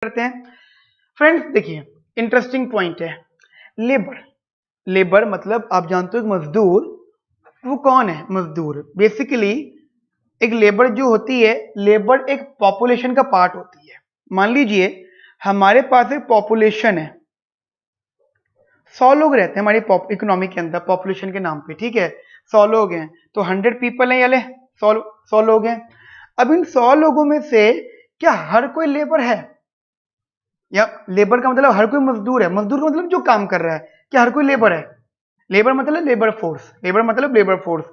करते हैं फ्रेंड्स। देखिए इंटरेस्टिंग पॉइंट है लेबर। लेबर मतलब आप जानते हो मजदूर। वो कौन है मजदूर? बेसिकली एक लेबर जो होती है, लेबर एक पॉपुलेशन का पार्ट होती है। मान लीजिए हमारे पास एक पॉपुलेशन है, 100 लोग रहते हैं हमारी इकोनॉमी के अंदर पॉपुलेशन के नाम पे, ठीक है। 100 लोग हैं तो 100 पीपल हैं, याले 100 लोग हैं। अब इन 100 लोगों में से क्या हर कोई लेबर है? या लेबर का मतलब हर कोई मजदूर है? मजदूर का मतलब जो काम कर रहा है। क्या हर कोई लेबर है? लेबर मतलब लेबर फोर्स। लेबर मतलब लेबर फोर्स।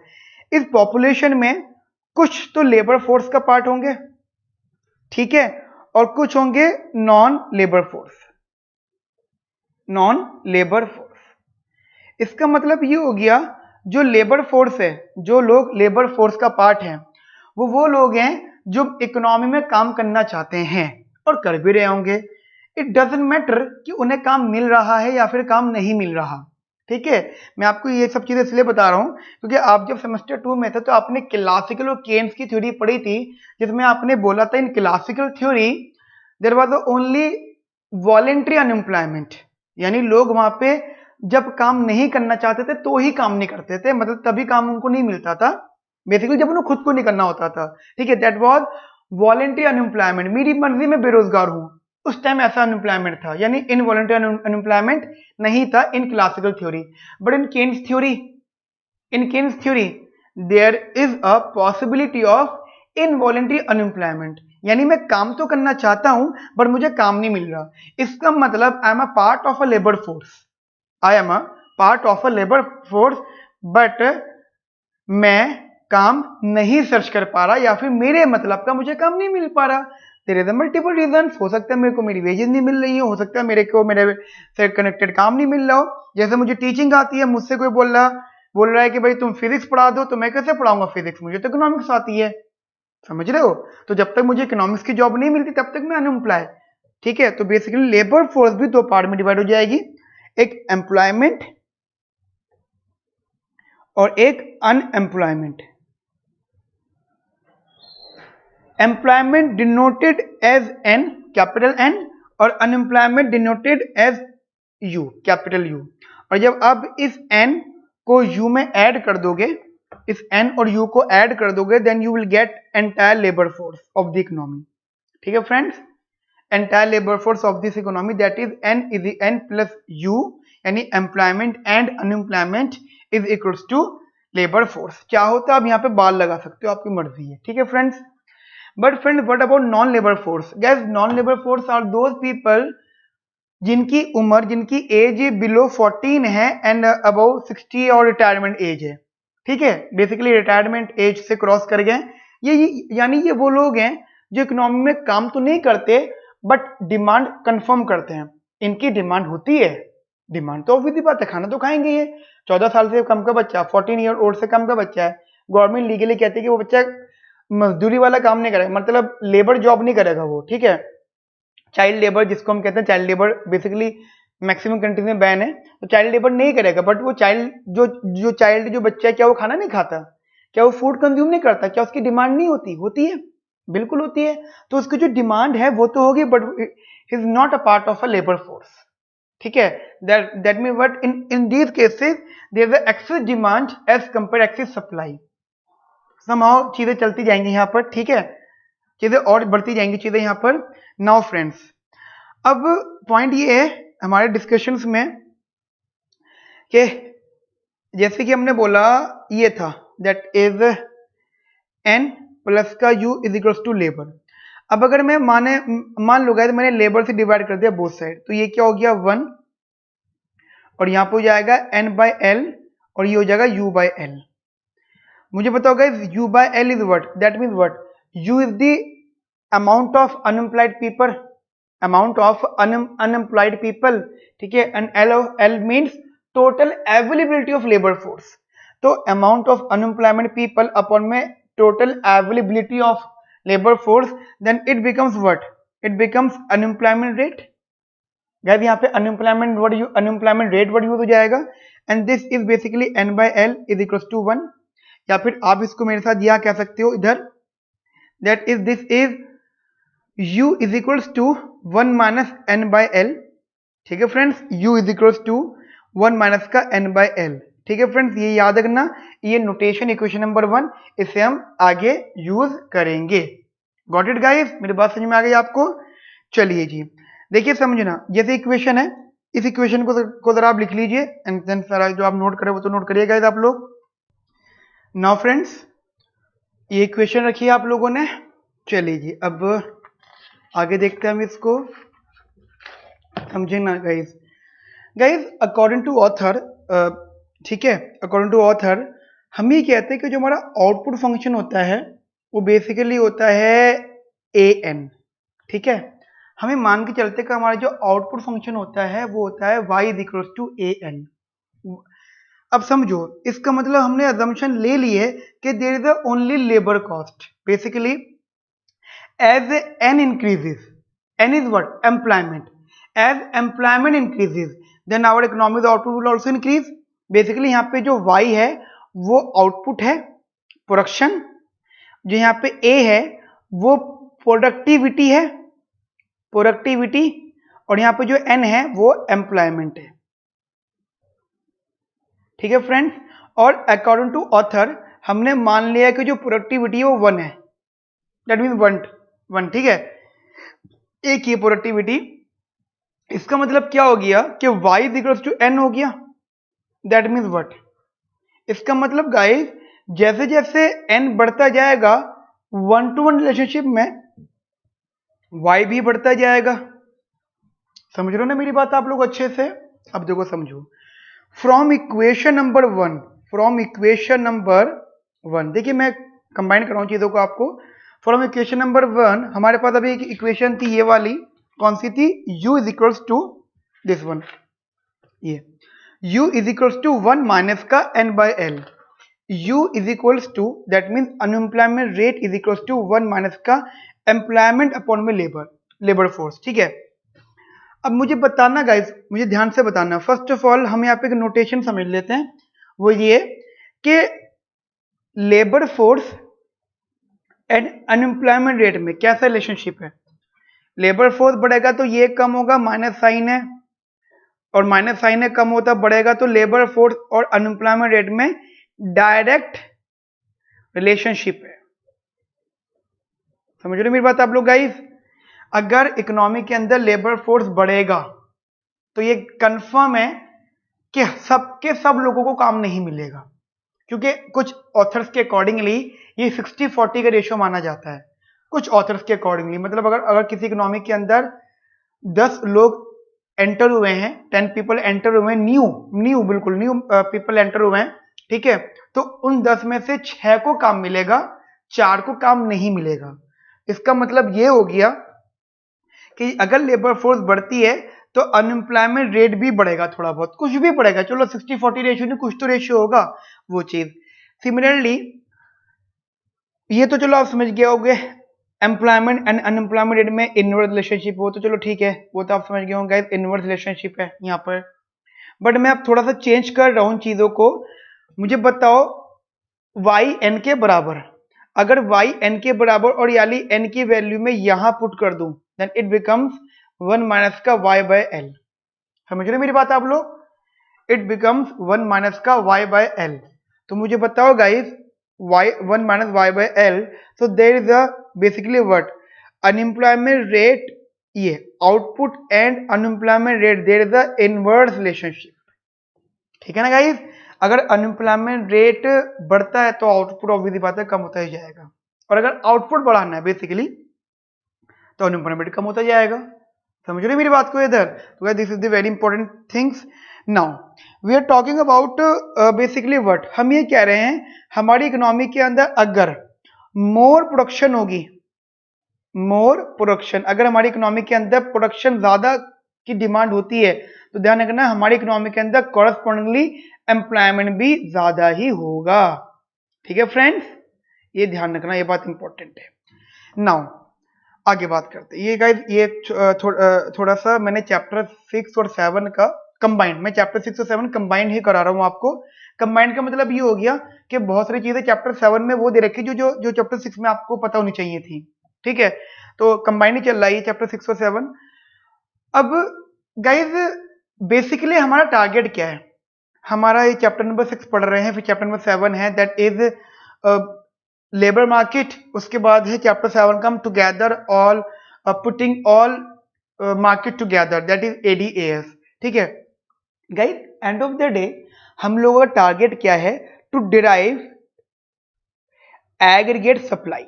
इस पॉपुलेशन में कुछ तो लेबर फोर्स का पार्ट होंगे, ठीक है, और कुछ होंगे non labour force. Non labour force इसका मतलब ये हो गया जो लेबर फोर्स है, जो लोग लेबर फोर्स का पार्ट है, वो लोग हैं जो इकोनॉमी में काम करना चाहते हैं और कर भी रहे होंगे। इट डजंट मैटर कि उन्हें काम मिल रहा है या फिर काम नहीं मिल रहा, ठीक है। मैं आपको ये सब चीजें इसलिए बता रहा हूं क्योंकि आप जब सेमेस्टर 2 में थे तो आपने क्लासिकल और केन्स की थ्योरी पढ़ी थी, जिसमें आपने बोला था in classical theory there was only voluntary unemployment, यानी लोग वहां पे जब काम नहीं करना चाहते थे तो ही काम नहीं करते थे, मतलब तभी काम उनको नहीं मिलता था, बेसिकली जब उन्हें खुद को नहीं करना होता था, ठीक है। दैट वाज वॉलेंट्री अनएम्प्लॉयमेंट, मेरी मर्जी में बेरोजगार हूं, उस टाइम ऐसा अनएम्प्लॉयमेंट था, यानी इनवॉलेंट्री अनएम्प्लॉयमेंट नहीं था in classical theory. But in Keynes theory there is a possibility of involuntary unemployment, यानी मैं काम तो करना चाहता हूं बट मुझे काम नहीं मिल रहा। इसका मतलब I am a part of a labour force, I am a part of a labour force, but मैं काम नहीं सर्च कर पा रहा या फिर मेरे मतलब का मुझे काम नहीं मिल पा रहा। देयर इज मल्टीपल रीजन, हो सकता है मेरे को मेरी वेजेस नहीं मिल रही हो सकता है मेरे को मेरे से कनेक्टेड काम नहीं मिल रहा हो। जैसे मुझे टीचिंग आती है, मुझसे कोई बोल रहा है कि भाई तुम फिजिक्स पढ़ा दो, तो मैं कैसे पढ़ाऊंगा फिजिक्स, मुझे तो इकोनॉमिक्स आती है, समझ रहे हो। तो जब तक मुझे इकोनॉमिक्स की जॉब नहीं मिलती तब तक मैं अनएम्प्लॉय, ठीक है। तो बेसिकली लेबर फोर्स भी दो पार्ट में डिवाइड हो जाएगी, एक एम्प्लॉयमेंट और एक unemployment. Employment denoted as N, capital N, और unemployment denoted as U, capital U. और जब अब इस एन को यू में ऐड कर दोगे, इस एन और यू को ऐड कर दोगे, then you will get entire labour force of the economy, ठीक है friends. Entire labour force of this economy that is N plus U, यानी employment and unemployment is equals to labour force. चाहो तो आप यहाँ पे बाल लगा सकते हो, आपकी मर्जी है, ठीक है friends. But friend what about non labour force? Guys non labour force are those people जिनकी उम्र, जिनकी एज बिलो 14 है एंड अबव 60 और रिटायरमेंट एज है, ठीक है। बेसिकली रिटायरमेंट एज से क्रॉस कर गए ये यानी ये वो लोग हैं जो इकोनॉमी में काम तो नहीं करते बट डिमांड कंफर्म करते हैं। इनकी डिमांड होती है, डिमांड तो ऑब्वियसली बात है, खाना तो खाएंगे ये। 14 साल से कम का बच्चा, 14 ईयर ओल्ड से कम का बच्चा है, गवर्नमेंट लीगली कहती है कि वो बच्चा मजदूरी वाला काम नहीं करेगा, मतलब लेबर जॉब नहीं करेगा वो, ठीक है। चाइल्ड लेबर जिसको हम कहते हैं, child labour basically maximum countries में बैन है, तो चाइल्ड लेबर नहीं करेगा। बट वो चाइल्ड जो चाइल्ड जो बच्चा है, क्या वो खाना नहीं खाता? क्या वो फूड कंज्यूम नहीं करता? क्या उसकी डिमांड नहीं होती? होती है, बिल्कुल होती है। तो उसकी जो डिमांड है वो तो होगी, but is not a part of a labour force, ठीक है। That mean what in these cases there is excess demand as compare excess supply. समाओ चीजें चलती जाएंगी यहाँ पर, ठीक है, चीजें और बढ़ती जाएंगी चीजें यहाँ पर। नाउ फ्रेंड्स, अब पॉइंट ये है हमारे डिस्कशंस में कि जैसे कि हमने बोला ये था दैट इज एन प्लस का U is equals to labour. अब अगर मैं मान लो गाइस मैंने लेबर से डिवाइड कर दिया बोथ साइड, तो ये क्या हो गया 1, और यहाँ पे हो जाएगा एन बाय एल, और ये हो जाएगा यू बाय एल। मुझे बताओ guys U by L is what? That means what? U is the amount of unemployed people, amount of unemployed people, ठीक है। And L means total availability of labour force. तो amount of unemployment people upon में total availability of labour force, then it becomes what? It becomes unemployment rate. Guys यहाँ पे unemployment rate word use हो जाएगा, and this is basically N by L is equals to 1, या फिर आप इसको मेरे साथ यह कह सकते हो इधर, that is this is u is equals to 1 minus N by L. ठीक है friends, u is equals to 1 minus का n बाई एल। ठीक है फ्रेंड्स, ये याद रखना, ये नोटेशन इक्वेशन नंबर 1, इसे हम आगे यूज करेंगे। गॉट इट गाइस, मेरी बात समझ में आ गई आपको? चलिए जी, देखिए समझना, जैसे इक्वेशन है, इस इक्वेशन को जरा आप लिख लीजिए एंड देन सारा जो आप नोट करें वो तो नोट करिए गाइस आप लोग। नाउ फ्रेंड्स, ये इक्वेशन रखी है आप लोगों ने। चलिए जी, अब आगे देखते हैं हम इसको, समझे ना guys. Guys according to author, ठीक है, अकॉर्डिंग टू ऑथर हम ये कहते हैं कि जो हमारा आउटपुट फंक्शन होता है वो बेसिकली होता है ए एन। ठीक है, हमें मान के चलते कि हमारा जो आउटपुट फंक्शन होता है वो होता है y is equal to A N. अब समझो, इसका मतलब हमने अजम्पशन ले ली है कि there is only labour cost. Basically as N increases, N is what? Employment. As employment increases then our economic output will also increase. Basically यहाँ पे जो y है वो आउटपुट है, प्रोडक्शन। जो यहाँ पे a है वो प्रोडक्टिविटी है, प्रोडक्टिविटी। और यहाँ पे जो n है वो एम्प्लॉयमेंट है। ठीक है फ्रेंड्स, और अकॉर्डिंग टू ऑथर हमने मान लिया कि जो प्रोडक्टिविटी है वो 1 है, दैट मीन 1। ठीक है, एक ही प्रोडक्टिविटी। इसका मतलब क्या हो गया कि y is equal to n हो गया, दैट मीन्स व्हाट? इसका मतलब गाइस जैसे जैसे n बढ़ता जाएगा 1-to-1 रिलेशनशिप में y भी बढ़ता जाएगा। समझ रहे हो ना मेरी बात आप लोग अच्छे से? अब देखो समझो, from equation number 1, from equation number 1, देखिए मैं कंबाइन कर रहा हूं चीजों को आपको। फ्रॉम इक्वेशन नंबर 1 हमारे पास अभी एक इक्वेशन थी, ये वाली कौन सी थी? u is equals to this one, ये u is equals to 1 minus का n by L. u is equals to, that means unemployment rate is equals to 1 minus का एम्प्लॉयमेंट अपॉन में लेबर फोर्स। ठीक है, अब मुझे बताना गाइस, मुझे ध्यान से बताना, फर्स्ट ऑफ ऑल हम यहाँ पे एक नोटेशन समझ लेते हैं, वो ये कि labour force and unemployment rate में कैसा रिलेशनशिप है। लेबर फोर्स बढ़ेगा तो ये कम होगा, माइनस साइन है, और माइनस साइन है कम होता बढ़ेगा, तो लेबर फोर्स और अनएम्प्लॉयमेंट रेट में डायरेक्ट रिलेशनशिप है। समझ रहे मेरी बात आप लोग गाइस? अगर इकोनॉमी के अंदर लेबर फोर्स बढ़ेगा तो ये कंफर्म है कि सबके सब लोगों को काम नहीं मिलेगा, क्योंकि कुछ ऑथर्स के अकॉर्डिंगली ये 60-40 का रेशियो माना जाता है। कुछ ऑथर्स के अकॉर्डिंगली मतलब अगर किसी इकोनॉमी के अंदर 10 लोग एंटर हुए हैं, 10 पीपल एंटर हुए हैं, न्यू बिल्कुल न्यू पीपल एंटर हुए हैं, ठीक है, तो उन 10 में से 6 को काम मिलेगा, 4 को काम नहीं मिलेगा। इसका मतलब ये हो गया कि अगर लेबर फोर्स बढ़ती है तो अनएम्प्लॉयमेंट रेट भी बढ़ेगा, थोड़ा बहुत कुछ भी बढ़ेगा, चलो 60-40 रेशियो नहीं, कुछ तो रेशियो होगा वो चीज। सिमिलरली ये तो चलो आप समझ गए होंगे, एम्प्लॉयमेंट एंड अनएम्प्लॉयमेंट रेट में इनवर्स रिलेशनशिप, वो तो चलो ठीक है, वो तो आप समझ गए होंगे इनवर्स रिलेशनशिप है यहाँ पर। बट मैं अब थोड़ा सा चेंज कर रहा हूँ चीजों को। मुझे बताओ y n के बराबर, अगर y n के बराबर और यानी n की वैल्यू में यहां पुट कर दूं, देन इट बिकम्स 1 माइनस का y बाय एल। समझ रहे मेरी बात आप लोग? इट बिकम्स 1 माइनस का y बाय एल। तो मुझे बताओ guys, y 1 minus y by L, so there is a basically what? Unemployment rate, ये output and unemployment rate, there is a inverse relationship. ठीक है ना गाइस? अगर अनएम्प्लॉयमेंट रेट बढ़ता है तो आउटपुट ऑब्वियसली बात है कम होता ही जाएगा, और अगर आउटपुट बढ़ाना है बेसिकली तो अनएम्प्लॉयमेंट कम होता जाएगा। समझ रहे मेरी बात को इधर? तो this is the very important things. Now we are talking about basically what, हम ये कह रहे हैं हमारी इकोनॉमी के अंदर अगर मोर प्रोडक्शन होगी, मोर प्रोडक्शन, अगर हमारी इकोनॉमी के अंदर प्रोडक्शन ज्यादा की डिमांड होती है तो ध्यान रखना हमारी इकोनॉमी के अंदर कॉरस्पॉन्डिंगली एम्प्लॉयमेंट भी ज्यादा ही होगा। ठीक है फ्रेंड्स, ये ध्यान रखना, ये बात इंपॉर्टेंट है। नाउ आगे बात करते हैं, ये गाइस ये थोड़ा सा मैंने चैप्टर 6 और 7 का कंबाइंड, मैं चैप्टर 6 और 7 कंबाइंड ही करा रहा हूँ आपको। कंबाइंड का मतलब ये हो गया कि बहुत सारी चीजें चैप्टर 7 में वो दे रखी जो चैप्टर 6 में आपको पता होनी चाहिए थी। ठीक है, तो कंबाइंड ही चल रहा है चैप्टर 6 और 7। अब गाइज बेसिकली हमारा टारगेट क्या है, हमारा ये चैप्टर नंबर 6 पढ़ रहे हैं, फिर चैप्टर नंबर 7 है दैट इज लेबर मार्केट, उसके बाद है chapter 7 come together all putting all market together that is ADAS। ठीक है guys, and of the day हम लोगों का टारगेट क्या है, टू डिराइव एग्रीगेट सप्लाई।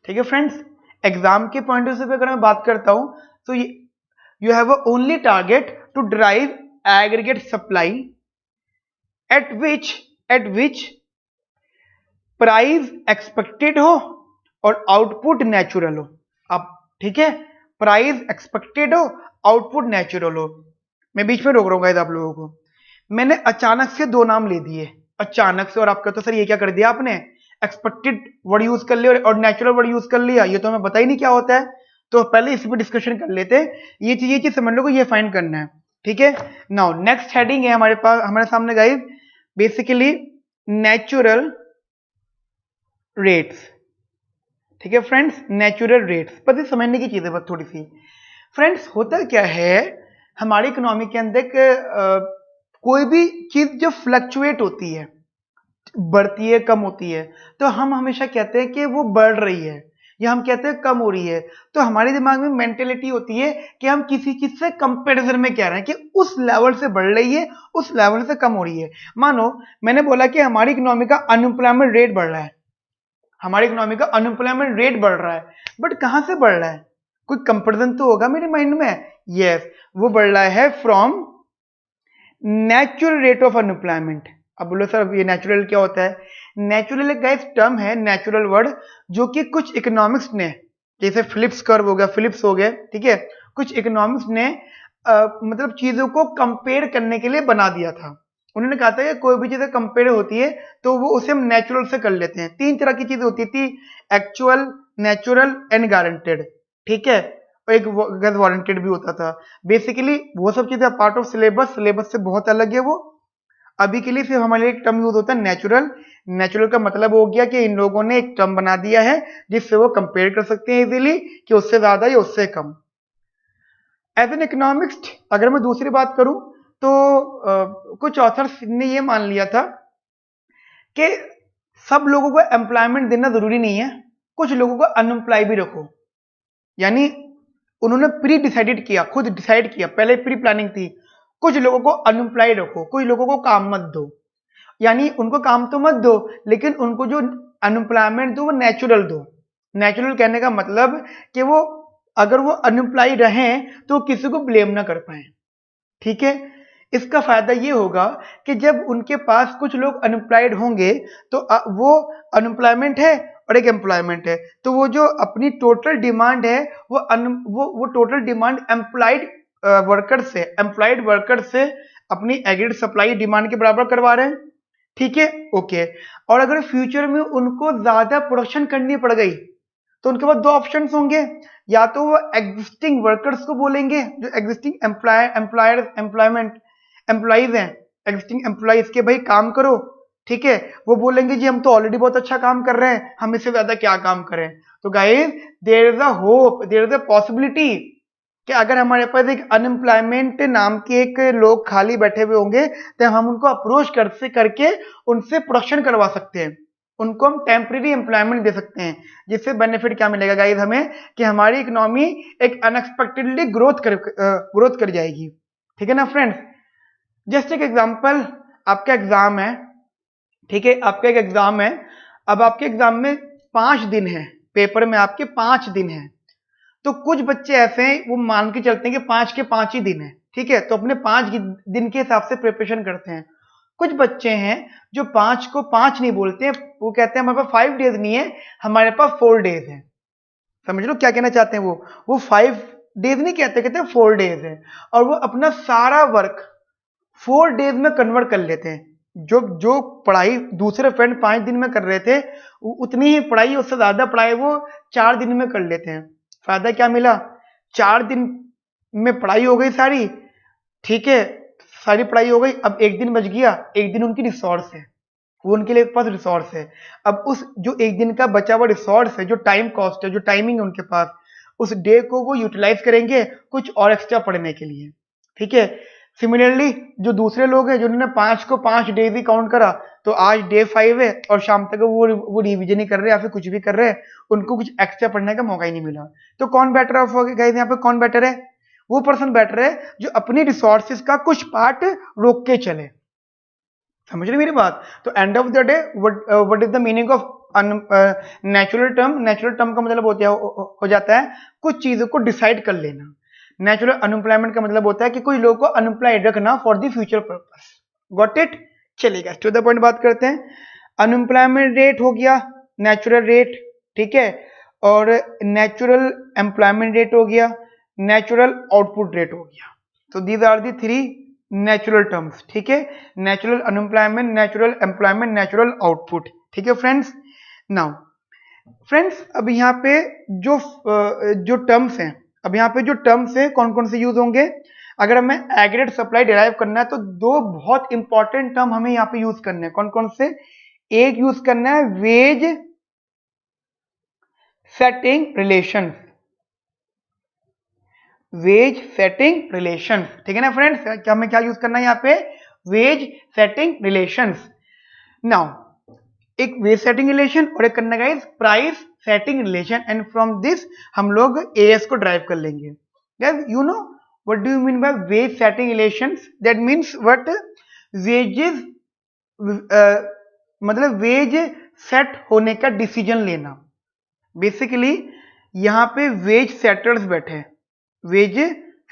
ठीक है फ्रेंड्स, एग्जाम के पॉइंट ऑफ व्यू से अगर मैं बात करता हूं तो you have only target to derive aggregate supply at which price expected हो और आउटपुट नेचुरल हो। अब ठीक है, प्राइस एक्सपेक्टेड हो, आउटपुट नेचुरल हो। मैं बीच में रोक रहा हूँ गाइस आप लोगों को, मैंने अचानक से दो नाम ले दिए, अचानक से, और आप कहते हो सर ये क्या कर दिया आपने, एक्सपेक्टेड वर्ड यूज कर लिया और नेचुरल वर्ड यूज कर लिया, ये तो हमें पता ही नहीं क्या होता है। तो पहले इस पर डिस्कशन कर लेते हैं, ये चीज समझ लो, ये फाइंड करना है। ठीक है, नाउ नेक्स्ट हेडिंग है हमारे पास, हमारे सामने गाइस, बेसिकली नेचुरल रेट्स। ठीक है फ्रेंड्स, नेचुरल रेट्स, पर समझने की चीज है बस थोड़ी सी। फ्रेंड्स होता क्या है हमारी इकोनॉमी के अंदर, कोई भी चीज जो फ्लक्चुएट होती है, बढ़ती है, कम होती है, तो हम हमेशा कहते हैं कि वो बढ़ रही है, या हम कहते हैं कम हो रही है। तो हमारे दिमाग में मेंटेलिटी होती है कि हम किसी चीज से कंपैरिजन में कह रहे हैं कि उस लेवल से बढ़ रही है, उस लेवल से कम हो रही है। मानो मैंने बोला कि हमारी इकोनॉमी का अनएम्प्लॉयमेंट रेट बढ़ रहा है, हमारी इकोनॉमी का अनएम्प्लॉयमेंट रेट बढ़ रहा है, बट कहां से बढ़ रहा है, कोई कंपैरिजन तो होगा मेरे माइंड में। यस, वो बढ़ रहा है from natural rate of unemployment. अब बोलो सर ये नेचुरल क्या होता है, नेचुरल एक गाइस टर्म है, नेचुरल वर्ड, जो कि कुछ इकोनॉमिक्स ने, जैसे फिलिप्स कर्व हो गया, फिलिप्स हो गए, ठीक है, कुछ इकोनॉमिक्स ने मतलब चीजों को कंपेयर करने के लिए बना दिया था। उन्होंने कहा था कि कोई भी चीज कंपेयर होती है तो वो उसे हम नेचुरल से कर लेते हैं। तीन तरह की चीजें होती थी, एक्चुअल, नेचुरल एंड गारंटेड। ठीक है, और एक वारंटेड भी होता था। बेसिकली वो सब चीजें पार्ट ऑफ सिलेबस, सिलेबस से बहुत अलग है वो। अभी के लिए सिर्फ हमारे लिए एक टर्म यूज होता है नेचुरल। नेचुरल का मतलब हो गया कि इन लोगों ने एक टर्म बना दिया है जिससे वो कंपेयर कर सकते हैं इजीली कि उससे ज्यादा या उससे कम। एज एन इकोनॉमिक्स अगर मैं दूसरी बात करूं तो कुछ ऑथर्स ने ये मान लिया था कि सब लोगों को एम्प्लॉयमेंट देना जरूरी नहीं है, कुछ लोगों को अनएम्प्लॉय भी रखो। यानी उन्होंने प्री डिसाइडेड किया, खुद डिसाइड किया, पहले प्री प्लानिंग थी, कुछ लोगों को अनएम्प्लॉयड रखो, कुछ लोगों को काम मत दो। यानी उनको काम तो मत दो, लेकिन उनको जो अनएम्प्लॉयमेंट दो वो नेचुरल दो। नेचुरल कहने का मतलब कि वो अगर वो अनएम्प्लॉयड रहें तो किसी को ब्लेम ना कर पाए। ठीक है, इसका फायदा ये होगा कि जब उनके पास कुछ लोग अनएम्प्लॉयड होंगे तो वो अनएम्प्लॉयमेंट है और एक एम्प्लॉयमेंट है, तो वो जो अपनी टोटल डिमांड है वो टोटल डिमांड एम्प्लॉयड वर्कर से अपनी एग्रीगेट सप्लाई डिमांड के बराबर करवा रहे हैं। ठीक है, ओके। और अगर फ्यूचर में उनको ज्यादा प्रोडक्शन करनी पड़ गई तो उनके पास दो ऑप्शंस होंगे, या तो वो एग्जिस्टिंग वर्कर्स को बोलेंगे, जो एग्जिस्टिंग एम्प्लॉयज हैं, एग्जिस्टिंग एम्प्लॉयज के भाई काम करो। ठीक है, वो बोलेंगे जी हम तो ऑलरेडी बहुत अच्छा काम कर रहे हैं, हम इससे ज्यादा क्या काम करें। तो guys there is a hope, there is a possibility कि अगर हमारे पास एक अनएम्प्लॉयमेंट नाम के एक लोग खाली बैठे हुए होंगे तो हम उनको अप्रोच करके उनसे प्रोडक्शन करवा सकते हैं, उनको हम टेम्परेरी एम्प्लॉयमेंट दे सकते हैं। जिससे बेनिफिट क्या मिलेगा गाइस हमें, कि हमारी इकोनॉमी एक अनएक्सपेक्टेडली ग्रोथ कर जाएगी। ठीक है ना फ्रेंड्स, जस्ट एक एग्जांपल, आपका एग्जाम है, ठीक है, आपका एक एग्जाम है, अब आपके एग्जाम में 5 दिन है, पेपर में आपके 5 दिन है, तो कुछ बच्चे ऐसे हैं वो मान के चलते हैं कि 5 के 5 ही दिन है। ठीक है, तो अपने 5 दिन के हिसाब से प्रिपरेशन करते हैं। कुछ बच्चे हैं जो 5 को 5 नहीं बोलते हैं, वो कहते हैं हमारे पास 5 डेज नहीं है, हमारे पास 4 डेज है। समझ लो क्या कहना चाहते हैं, वो 5 डेज नहीं कहते, कहते हैं 4 डेज है, और वो अपना सारा वर्क 4 डेज में कन्वर्ट कर लेते हैं। जो पढ़ाई दूसरे फ्रेंड 5 दिन में कर रहे थे, उतनी ही पढ़ाई, उससे ज्यादा पढ़ाई वो 4 दिन में कर लेते हैं। फायदा क्या मिला, 4 दिन में पढ़ाई हो गई सारी। ठीक है, सारी पढ़ाई हो गई, अब एक दिन बच गया, एक दिन उनकी रिसोर्स है। वो उनके लिए पास रिसोर्स है। अब उस जो एक दिन का बचा हुआ रिसोर्स है, जो टाइम कॉस्ट है, जो टाइमिंग है उनके पास, उस डे को वो यूटिलाइज करेंगे कुछ और एक्स्ट्रा पढ़ने के लिए। ठीक है, सिमिलरली जो दूसरे लोग हैं जिन्होंने 5 को 5 डेज ही काउंट करा, तो आज डे 5 है और शाम तक वो रिवीजन ही कर रहे हैं या फिर कुछ भी कर रहे हैं, उनको कुछ एक्स्ट्रा पढ़ने का मौका ही नहीं मिला। तो कौन बेटर ऑफ गाइस, यहाँ पे कौन बेटर है? वो पर्सन बेटर है जो अपनी रिसोर्सेज का कुछ पार्ट रोक के चले। समझ रहे मेरी बात? तो and of the day what is the meaning of natural term? Natural term का मतलब हो जाता है कुछ चीजों को डिसाइड कर लेना। नेचुरल अनएम्प्लॉयमेंट का मतलब होता है कि कोई लोगों को अनएम्प्लॉयड रखना for the future purpose. Got it? चलिएगा टू द पॉइंट बात करते हैं। अनएम्प्लॉयमेंट रेट हो गया नेचुरल रेट, ठीक है, और नेचुरल एम्प्लॉयमेंट रेट हो गया, नेचुरल आउटपुट रेट हो गया। तो these are the 3 natural terms. ठीक है, natural unemployment, natural employment, natural output. ठीक है फ्रेंड्स। नाउ फ्रेंड्स, अब यहाँ पे जो टर्म्स हैं, अब यहाँ पे जो टर्म्स हैं कौन कौन से यूज होंगे? अगर हमें एग्रीगेट सप्लाई डिराइव करना है तो 2 बहुत इंपॉर्टेंट टर्म हमें यहाँ पे यूज करने हैं। कौन कौन से? एक यूज करना है wage setting relation, wage setting relation. ठीक है ना फ्रेंड्स, क्या हमें क्या यूज करना है यहाँ पे? Wage setting relations. नाउ एक वेज सेटिंग रिलेशन और एक करना guys price setting relation, and from this हम लोग एएस को ड्राइव कर लेंगे। Guys you know what do you mean by wage setting relations? That means what? Wages मतलब वेज सेट होने का डिसीजन लेना। बेसिकली यहाँ पे वेज सेटर्स बैठे हैं, वेज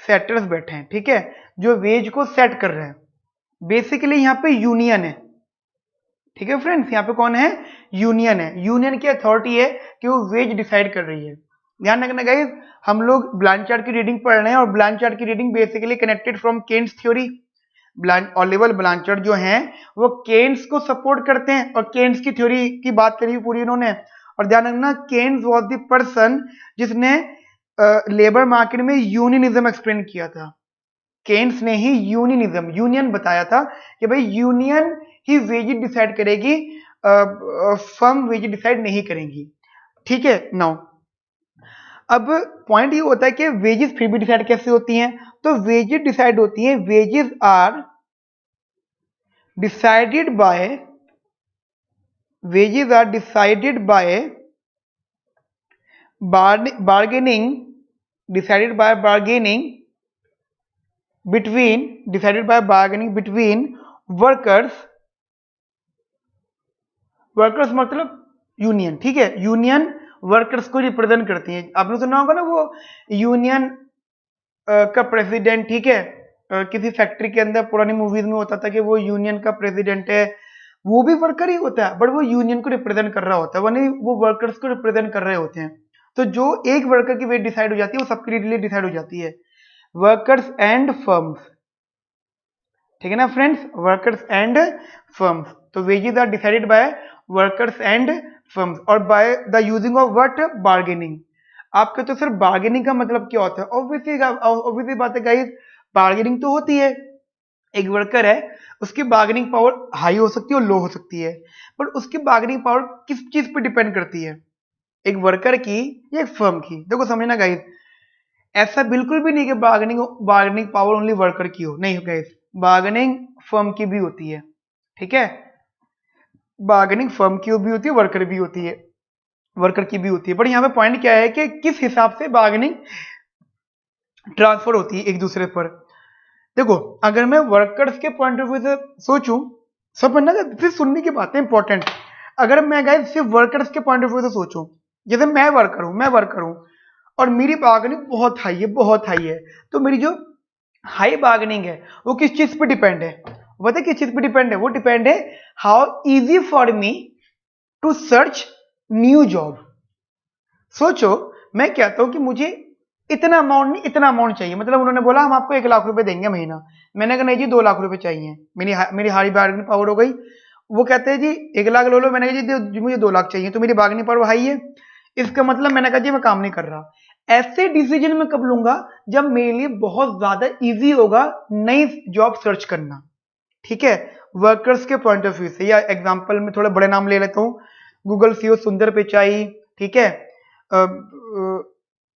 सेटर्स बैठे हैं, ठीक है, जो वेज को सेट कर रहे हैं। बेसिकली यहाँ पे यूनियन है। ठीक है फ्रेंड्स, यहाँ पे कौन है? यूनियन है। यूनियन की अथॉरिटी है कि वो वेज डिसाइड कर रही है। ध्यान रखना गाइस, हम लोग ब्लांचार्ड की रीडिंग पढ़ रहे हैं और ब्लांचार्ड की reading basically connected from Keynes theory. Oliver Blanchard जो हैं वो केन्स को सपोर्ट करते हैं और केन्स की थ्योरी की बात करी पूरी इन्होंने। और ध्यान रखना, केन्स वाज द पर्सन जिसने लेबर मार्केट में यूनियनिज्म एक्सप्लेन किया था। केन्स ने ही यूनियनिज्म, यूनियन बताया था कि भाई यूनियन ही वेजेस डिसाइड करेगी, फर्म वेजेस डिसाइड नहीं करेंगी। ठीक है। नाउ अब पॉइंट ये होता है कि वेजेस फिर भी डिसाइड कैसे होती हैं? तो वेजेस डिसाइड होती हैं, wages are decided by, wages are decided by bargaining, decided by bargaining between, decided by bargaining between workers, workers मतलब यूनियन। ठीक है, यूनियन वर्कर्स को रिप्रेजेंट करती है। आपने सुना होगा ना वो यूनियन का प्रेसिडेंट, ठीक है, किसी फैक्ट्री के अंदर पुरानी मूवीज में होता था कि वो यूनियन का प्रेसिडेंट है, वो भी वर्कर ही होता है बट वो यूनियन को रिप्रेजेंट कर रहा होता है, वो नहीं, वो वर्कर्स को रिप्रेजेंट कर रहे होते हैं। तो जो एक वर्कर की वेट डिसाइड हो जाती है वो सबके लिए डिसाइड हो जाती है। वर्कर्स एंड फर्म्स, ठीक है ना फ्रेंड्स, वर्कर्स एंड फर्म्स। तो wages are decided by workers and firms और by the using of what? Bargaining. आप कहते हो सर बार्गेनिंग का मतलब क्या होता है? ऑब्वियसली बात है गाइस, बार्गेनिंग तो होती है, एक वर्कर है उसकी बार्गेनिंग पावर हाई हो सकती है और लो हो सकती है, बट उसकी बार्गेनिंग पावर किस चीज पे डिपेंड करती है? एक वर्कर की या एक फर्म की? देखो समझना गाइस, ऐसा बिल्कुल भी नहीं कि बार्गेनिंग पावर ओनली वर्कर की हो, नहीं गाइस, बार्गेनिंग फर्म की भी होती है। ठीक है, बार्गेनिंग फर्म की भी होती है, वर्कर भी होती है, वर्कर की भी होती है। बट यहाँ पे पॉइंट क्या है कि किस हिसाब से बार्गेनिंग ट्रांसफर होती है एक दूसरे पर। देखो अगर मैं वर्कर्स के पॉइंट ऑफ व्यू से सोचूं, समझना, सिर्फ सुनने की बात है इंपॉर्टेंट। अगर मैं गाइस सिर्फ वर्कर्स के पॉइंट ऑफ व्यू से सोचूं, जैसे मैं वर्कर हूं और मेरी बार्गेनिंग बहुत हाई है, बहुत हाई है, तो मेरी जो हाई बार्गेनिंग है वो किस चीज पे डिपेंड है? पता है किस चीज पे डिपेंड है? वो डिपेंड है how easy for me to search new job. सोचो मैं कहता हूं कि मुझे इतना अमाउंट नहीं, इतना अमाउंट चाहिए, मतलब उन्होंने बोला हम आपको 1 लाख रुपए देंगे महीना, मैंने कहा नहीं जी 2 लाख रुपए चाहिए, मेरी हाई बार्गेनिंग पावर हो गई। वो कहते हैं जी 1 लाख लो, मैंने कहा जी मुझे 2 लाख चाहिए, तो मेरी बार्गेनिंग पावर हाई है, इसका मतलब मैंने कहा जी मैं काम नहीं कर रहा। ऐसे डिसीजन में कब लूंगा? जब मेरे लिए बहुत ज्यादा इजी होगा नई जॉब सर्च करना। ठीक है, वर्कर्स के पॉइंट ऑफ व्यू से। या एग्जांपल में थोड़े बड़े नाम ले लेता हूँ, गूगल सीईओ सुंदर पिचाई, ठीक है,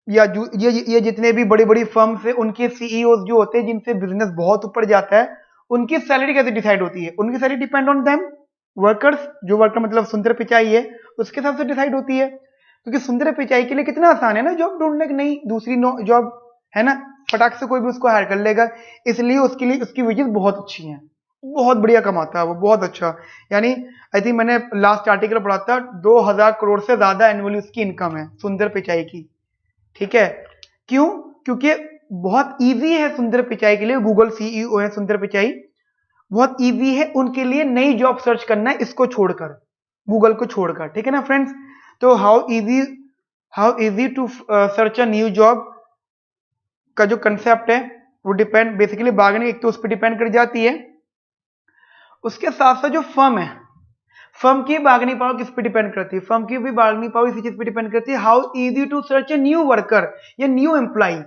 या ये जितने भी बड़ी बड़ी फर्म्स है उनके सीईओ जो होते हैं जिनसे बिजनेस बहुत ऊपर जाता है, उनकी सैलरी कैसे डिसाइड होती है? उनकी salary depend on them workers, जो वर्कर मतलब सुंदर पिचाई है उसके हिसाब से डिसाइड होती है। क्योंकि सुंदर पिचाई के लिए कितना आसान है ना जॉब ढूंढने की, नई दूसरी जॉब है ना, फटाक से कोई भी उसको हायर कर लेगा, इसलिए उसके लिए उसकी वेजेस बहुत अच्छी हैं, बहुत बढ़िया कमाता है वो, बहुत अच्छा। यानी आई थिंक मैंने लास्ट आर्टिकल पढ़ा था 2000 करोड़ से ज्यादा एनुअली उसकी इनकम है सुंदर पिचाई की, ठीक है। क्यों? क्योंकि बहुत इजी है सुंदर पिचाई के लिए, गूगल सीईओ है सुंदर पिचाई, बहुत इजी है उनके लिए नई जॉब सर्च करना है इसको छोड़कर, गूगल को छोड़कर, ठीक है ना फ्रेंड्स। तो how easy to search a new job का जो कंसेप्ट है वो डिपेंड बेसिकली बार्गेनिंग एक तो उस पर डिपेंड कर जाती है, उसके साथ साथ जो फर्म है, फर्म की बार्गेनिंग पावर किस पे डिपेंड करती है? फर्म की भी बार्गेनिंग पावर इसी चीज पे डिपेंड करती है, how easy to search a new worker या न्यू एम्प्लॉय,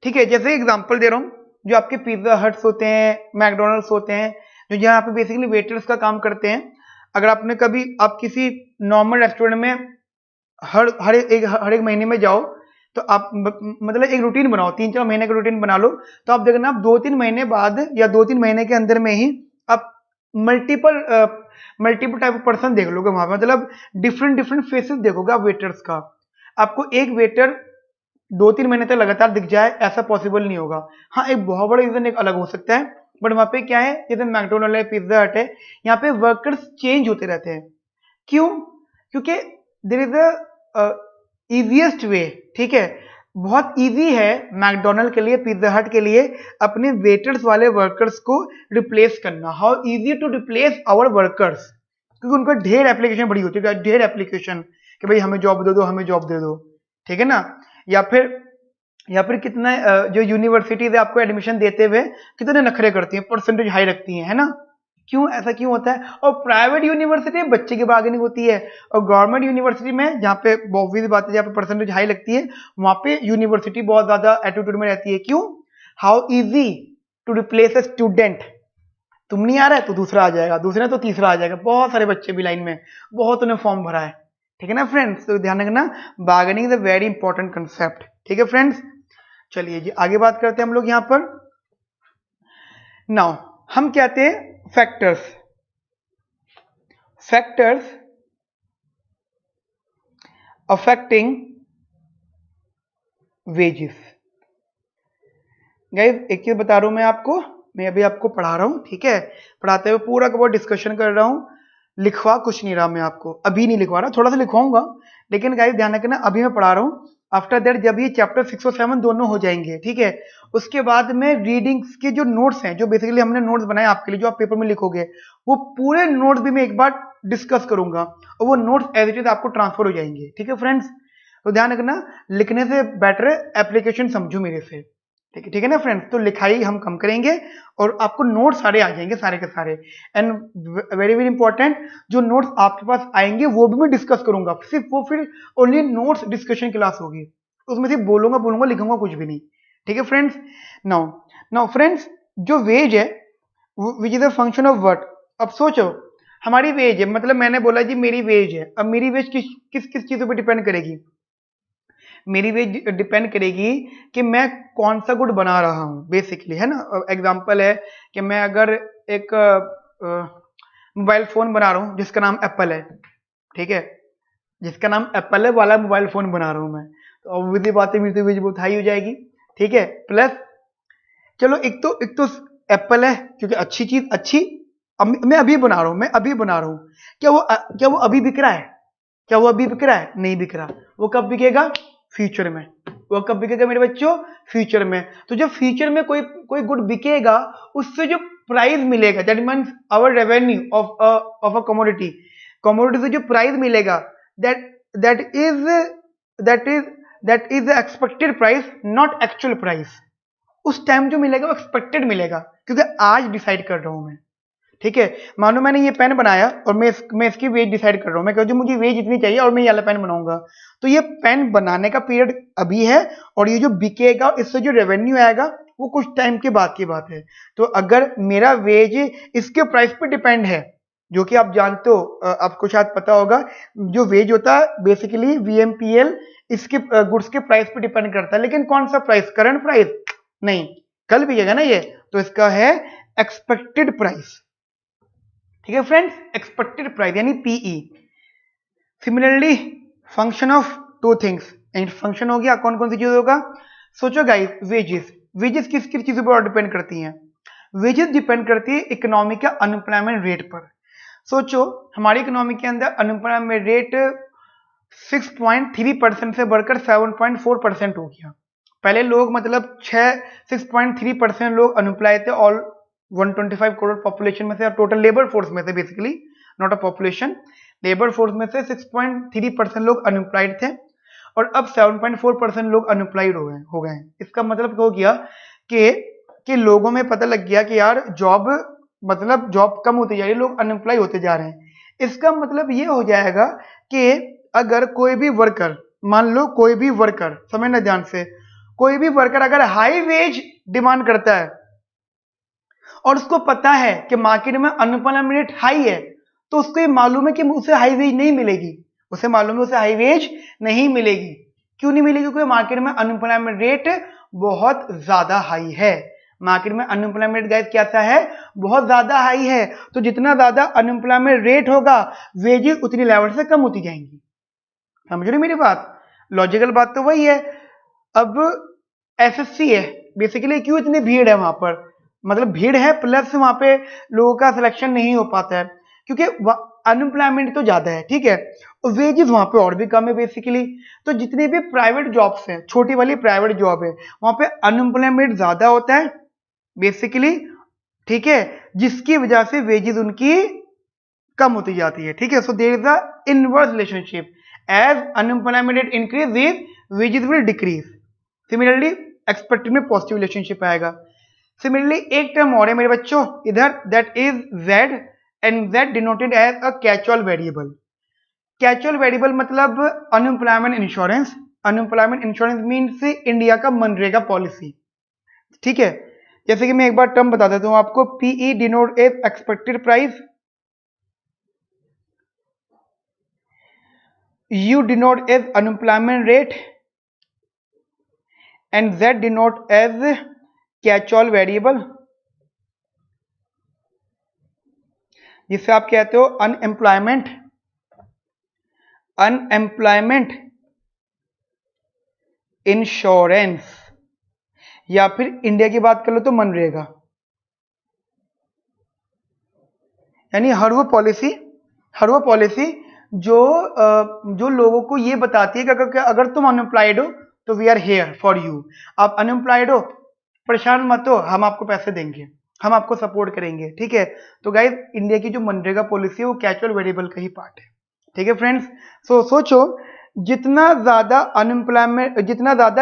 ठीक है। जैसे एग्जांपल दे रहा हूं, जो आपके पिज्जा हट्स होते हैं, मैकडोनल्ड्स होते हैं, जो जहां पे बेसिकली वेटर्स का काम करते हैं, अगर आपने कभी आप किसी नॉर्मल रेस्टोरेंट में हर एक महीने में जाओ, तो आप मतलब एक रूटीन बनाओ, 3-4 महीने का रूटीन बना लो, तो आप देखना आप 2-3 महीने बाद या 2-3 महीने के अंदर में ही आप मल्टीपल टाइप ऑफ पर्सन देख लोगे वहां पे, मतलब डिफरेंट फेसेस देखोगे आप वेटर्स का। आपको एक वेटर 2-3 महीने तक लगातार दिख जाए ऐसा पॉसिबल नहीं होगा। हाँ, एक बहुत बड़ा रीजन एक अलग हो सकता है, बट वहां पे क्या है, जैसे मैकडोनल्ड है, पिज्जा हट है, यहाँ पे वर्कर्स चेंज होते रहते हैं। क्यों? क्योंकि there is a easiest way, ठीक है, बहुत इजी है मैकडोनल्ड के लिए, पिज्जा हट के लिए अपने वेटर्स वाले वर्कर्स को रिप्लेस करना। How easy to replace our workers, क्योंकि उनका ढेर एप्लीकेशन बड़ी होती है, ढेर एप्लीकेशन कि भाई हमें जॉब दे दो, हमें जॉब दे दो, ठीक है ना। या फिर कितना जो यूनिवर्सिटीज है आपको एडमिशन देते हुए कितने नखरे करती हैं, परसेंटेज हाई रखती हैं, है ना। क्यों ऐसा क्यों होता है? और प्राइवेट यूनिवर्सिटी में बच्चे की बार्गेनिंग होती है, और गवर्नमेंट यूनिवर्सिटी में जहाँ पे ऑब्वियस बात है, जहाँ पे परसेंटेज हाई लगती है, वहां पे यूनिवर्सिटी बहुत ज्यादा एटीट्यूड में रहती है। क्यों? How easy to replace a student, तुम नहीं आ रहा है तो दूसरा आ जाएगा, दूसरा तो तीसरा आ जाएगा, बहुत सारे बच्चे भी लाइन में, बहुत उन्हें फॉर्म भरा है, ठीक है ना फ्रेंड्स। तो ध्यान रखना, bargaining is a very important concept, ठीक है फ्रेंड्स। चलिए जी आगे बात करते हैं हम लोग यहाँ पर। नाउ हम कहते हैं फैक्टर्स अफेक्टिंग वेजेस। गाइस एक चीज बता रहा हूं मैं अभी आपको पढ़ा रहा हूं, ठीक है, पढ़ाते हुए पूरा का पूरा डिस्कशन कर रहा हूं, लिखवा कुछ नहीं रहा मैं आपको, अभी नहीं लिखवा रहा, थोड़ा सा लिखवाऊंगा, लेकिन गाइस ध्यान रखना अभी मैं पढ़ा रहा हूं। आफ्टर दैट जब ये चैप्टर 6 और 7 दोनों हो जाएंगे, ठीक है, उसके बाद में रीडिंग्स के जो नोट्स हैं, जो बेसिकली हमने नोट्स बनाए आपके लिए, जो आप पेपर में लिखोगे, वो पूरे नोट्स भी मैं एक बार डिस्कस करूंगा, और वो नोट्स एज इट इज आपको ट्रांसफर हो जाएंगे, ठीक है फ्रेंड्स। तो ध्यान रखना, लिखने से बेटर एप्लीकेशन समझो मेरे से, ठीक है ना फ्रेंड्स। तो लिखाई हम कम करेंगे और आपको नोट्स सारे आ जाएंगे, सारे के सारे। एंड वेरी वेरी इंपॉर्टेंट, जो नोट्स आपके पास आएंगे वो भी मैं डिस्कस करूंगा, सिर्फ वो फिर ओनली नोट्स डिस्कशन क्लास होगी, उसमें सिर्फ बोलूंगा लिखूंगा कुछ भी नहीं, ठीक है फ्रेंड्स। नाउ फ्रेंड्स, जो वेज है which is a function of what, अब सोचो हमारी वेज है, मतलब मैंने बोला जी मेरी वेज है, अब मेरी वेज किस किस चीजों पर डिपेंड करेगी? मेरी वेज डिपेंड करेगी कि मैं कौन सा गुड बना रहा हूं बेसिकली, है ना। एग्जांपल है कि मैं अगर एक मोबाइल फोन बना रहा हूं जिसका नाम एप्पल है, ठीक है, जिसका नाम एप्पल है वाला मोबाइल फोन बना रहा हूं मैं, तो ऑब्वियसली बात है मेरी तो वेज बहुत हाई हो जाएगी, ठीक है। प्लस चलो एक तो एप्पल है क्योंकि अच्छी चीज अच्छी, मैं अभी बना रहा हूं, क्या वो अभी बिक रहा है? क्या वो अभी बिक रहा है? नहीं बिक रहा, वो कब बिकेगा? फ्यूचर में। वो कब बिकेगा मेरे बच्चों? फ्यूचर में। तो जब फ्यूचर में कोई गुड बिकेगा, उससे जो प्राइस मिलेगा, that means our revenue of a commodity से जो प्राइस मिलेगा, that is expected price, not actual price. उस टाइम जो मिलेगा वो एक्सपेक्टेड मिलेगा, क्योंकि आज डिसाइड कर रहा हूं मैं, ठीक है। मानो मैंने ये पेन बनाया और मैं इसकी वेज डिसाइड कर रहा हूं, मैं कहूँ मुझे वेज इतनी चाहिए और मैं ये वाला पेन बनाऊंगा, तो ये पेन बनाने का पीरियड अभी है, और ये जो बिकेगा इससे जो रेवेन्यू आएगा वो कुछ टाइम के बाद की बात है। तो अगर मेरा वेज इसके प्राइस पे डिपेंड है, जो कि आप जानते हो, आपको शायद पता होगा, जो वेज होता है बेसिकली VMPL इसके गुड्स के प्राइस पे डिपेंड करता है। लेकिन कौन सा प्राइस? करंट प्राइस नहीं, कल बिकेगा ना ये, तो इसका है एक्सपेक्टेड प्राइस। ठीक है फ्रेंड्स, एक्सपेक्टेड प्राइस यानी PE। Similarly function of two things, and function हो गया कौन कौन सी चीज होगा? सोचो गाइस, वेजेस, वेजेस किस किस चीजों पर डिपेंड करती हैं? वेजेस डिपेंड करती है इकोनॉमी का अनएम्प्लॉयमेंट रेट पर। सोचो हमारी इकोनॉमी के अंदर अनएम्प्लॉयमेंट रेट 6.3% से बढ़कर 7.4% हो गया। पहले लोग मतलब 6.3% लोग अनएम्प्लॉय थे ऑल 125 करोड़ पॉपुलेशन में से, टोटल लेबर फोर्स में से, basically not a population, labour force में से 6.3% लोग अनएम्प्लॉयड थे, और अब 7.4% लोग अनएम्प्लॉयड हो गए। इसका मतलब हो गया कि लोगों में पता लग गया कि यार जॉब कम होती जा रही है, लोग अनएम्प्लॉय होते जा रहे हैं। इसका मतलब ये हो जाएगा कि अगर कोई भी वर्कर, मान लो कोई भी वर्कर, समझना ध्यान से, कोई भी वर्कर अगर हाई वेज डिमांड करता है और उसको पता है कि मार्केट में अनएम्प्लॉयमेंट रेट हाई है, तो उसको ये मालूम है कि उसे हाई वेज नहीं मिलेगी, उसे मालूम है उसे हाई वेज नहीं मिलेगी। क्यों नहीं मिलेगी? क्योंकि मार्केट में अनएम्प्लॉयमेंट रेट बहुत ज्यादा हाई है। मार्केट में अनएम्प्लॉयमेंट गाइस कैसा है? बहुत ज्यादा हाई है। तो जितना ज्यादा अनएम्प्लॉयमेंट रेट होगा, वेजेस उतनी लेवल से कम होती जाएंगी। समझ रहे मेरी बात? लॉजिकल बात तो वही है। अब SSC है, बेसिकली क्यों इतनी भीड़ है वहां पर? मतलब भीड़ है प्लस वहां पे लोगों का सिलेक्शन नहीं हो पाता है, क्योंकि अनएम्प्लॉयमेंट तो ज्यादा है, ठीक है, और वेजेस वहां पे और भी कम है बेसिकली। तो जितनी भी प्राइवेट जॉब्स हैं, छोटी वाली प्राइवेट जॉब है, वहां पे अनएम्प्लॉयमेंट ज्यादा होता है बेसिकली, ठीक है, जिसकी वजह से वेजेस उनकी कम होती जाती है। ठीक है, so there is the inverse relationship, as unemployment rate increase wages will decrease. Similarly expected में पॉजिटिव रिलेशनशिप आएगा। सिमिलरली एक टर्म और है मेरे बच्चों इधर, that is Z, and Z denoted as a casual variable. Casual variable मतलब unemployment insurance. Unemployment insurance means India का मनरेगा पॉलिसी। ठीक है, जैसे कि मैं एक बार टर्म बता देता हूं आपको, PE denote as expected price, U denote as unemployment rate, and Z denote as casual variable, जिससे आप कहते हो अनएम्प्लॉयमेंट इंश्योरेंस, या फिर इंडिया की बात कर लो तो मनरेगा। यानी हर वो पॉलिसी जो लोगों को ये बताती है कि अगर तुम अनएम्प्लॉयड हो तो we are here for you. आप अनएम्प्लॉयड हो, परेशान मत हो, हम आपको पैसे देंगे, हम आपको सपोर्ट करेंगे। ठीक है, तो गाइस इंडिया की जो मनरेगा पॉलिसी है वो कैचुअल वेरिएबल का ही पार्ट है। ठीक है फ्रेंड्स, सोचो जितना ज्यादा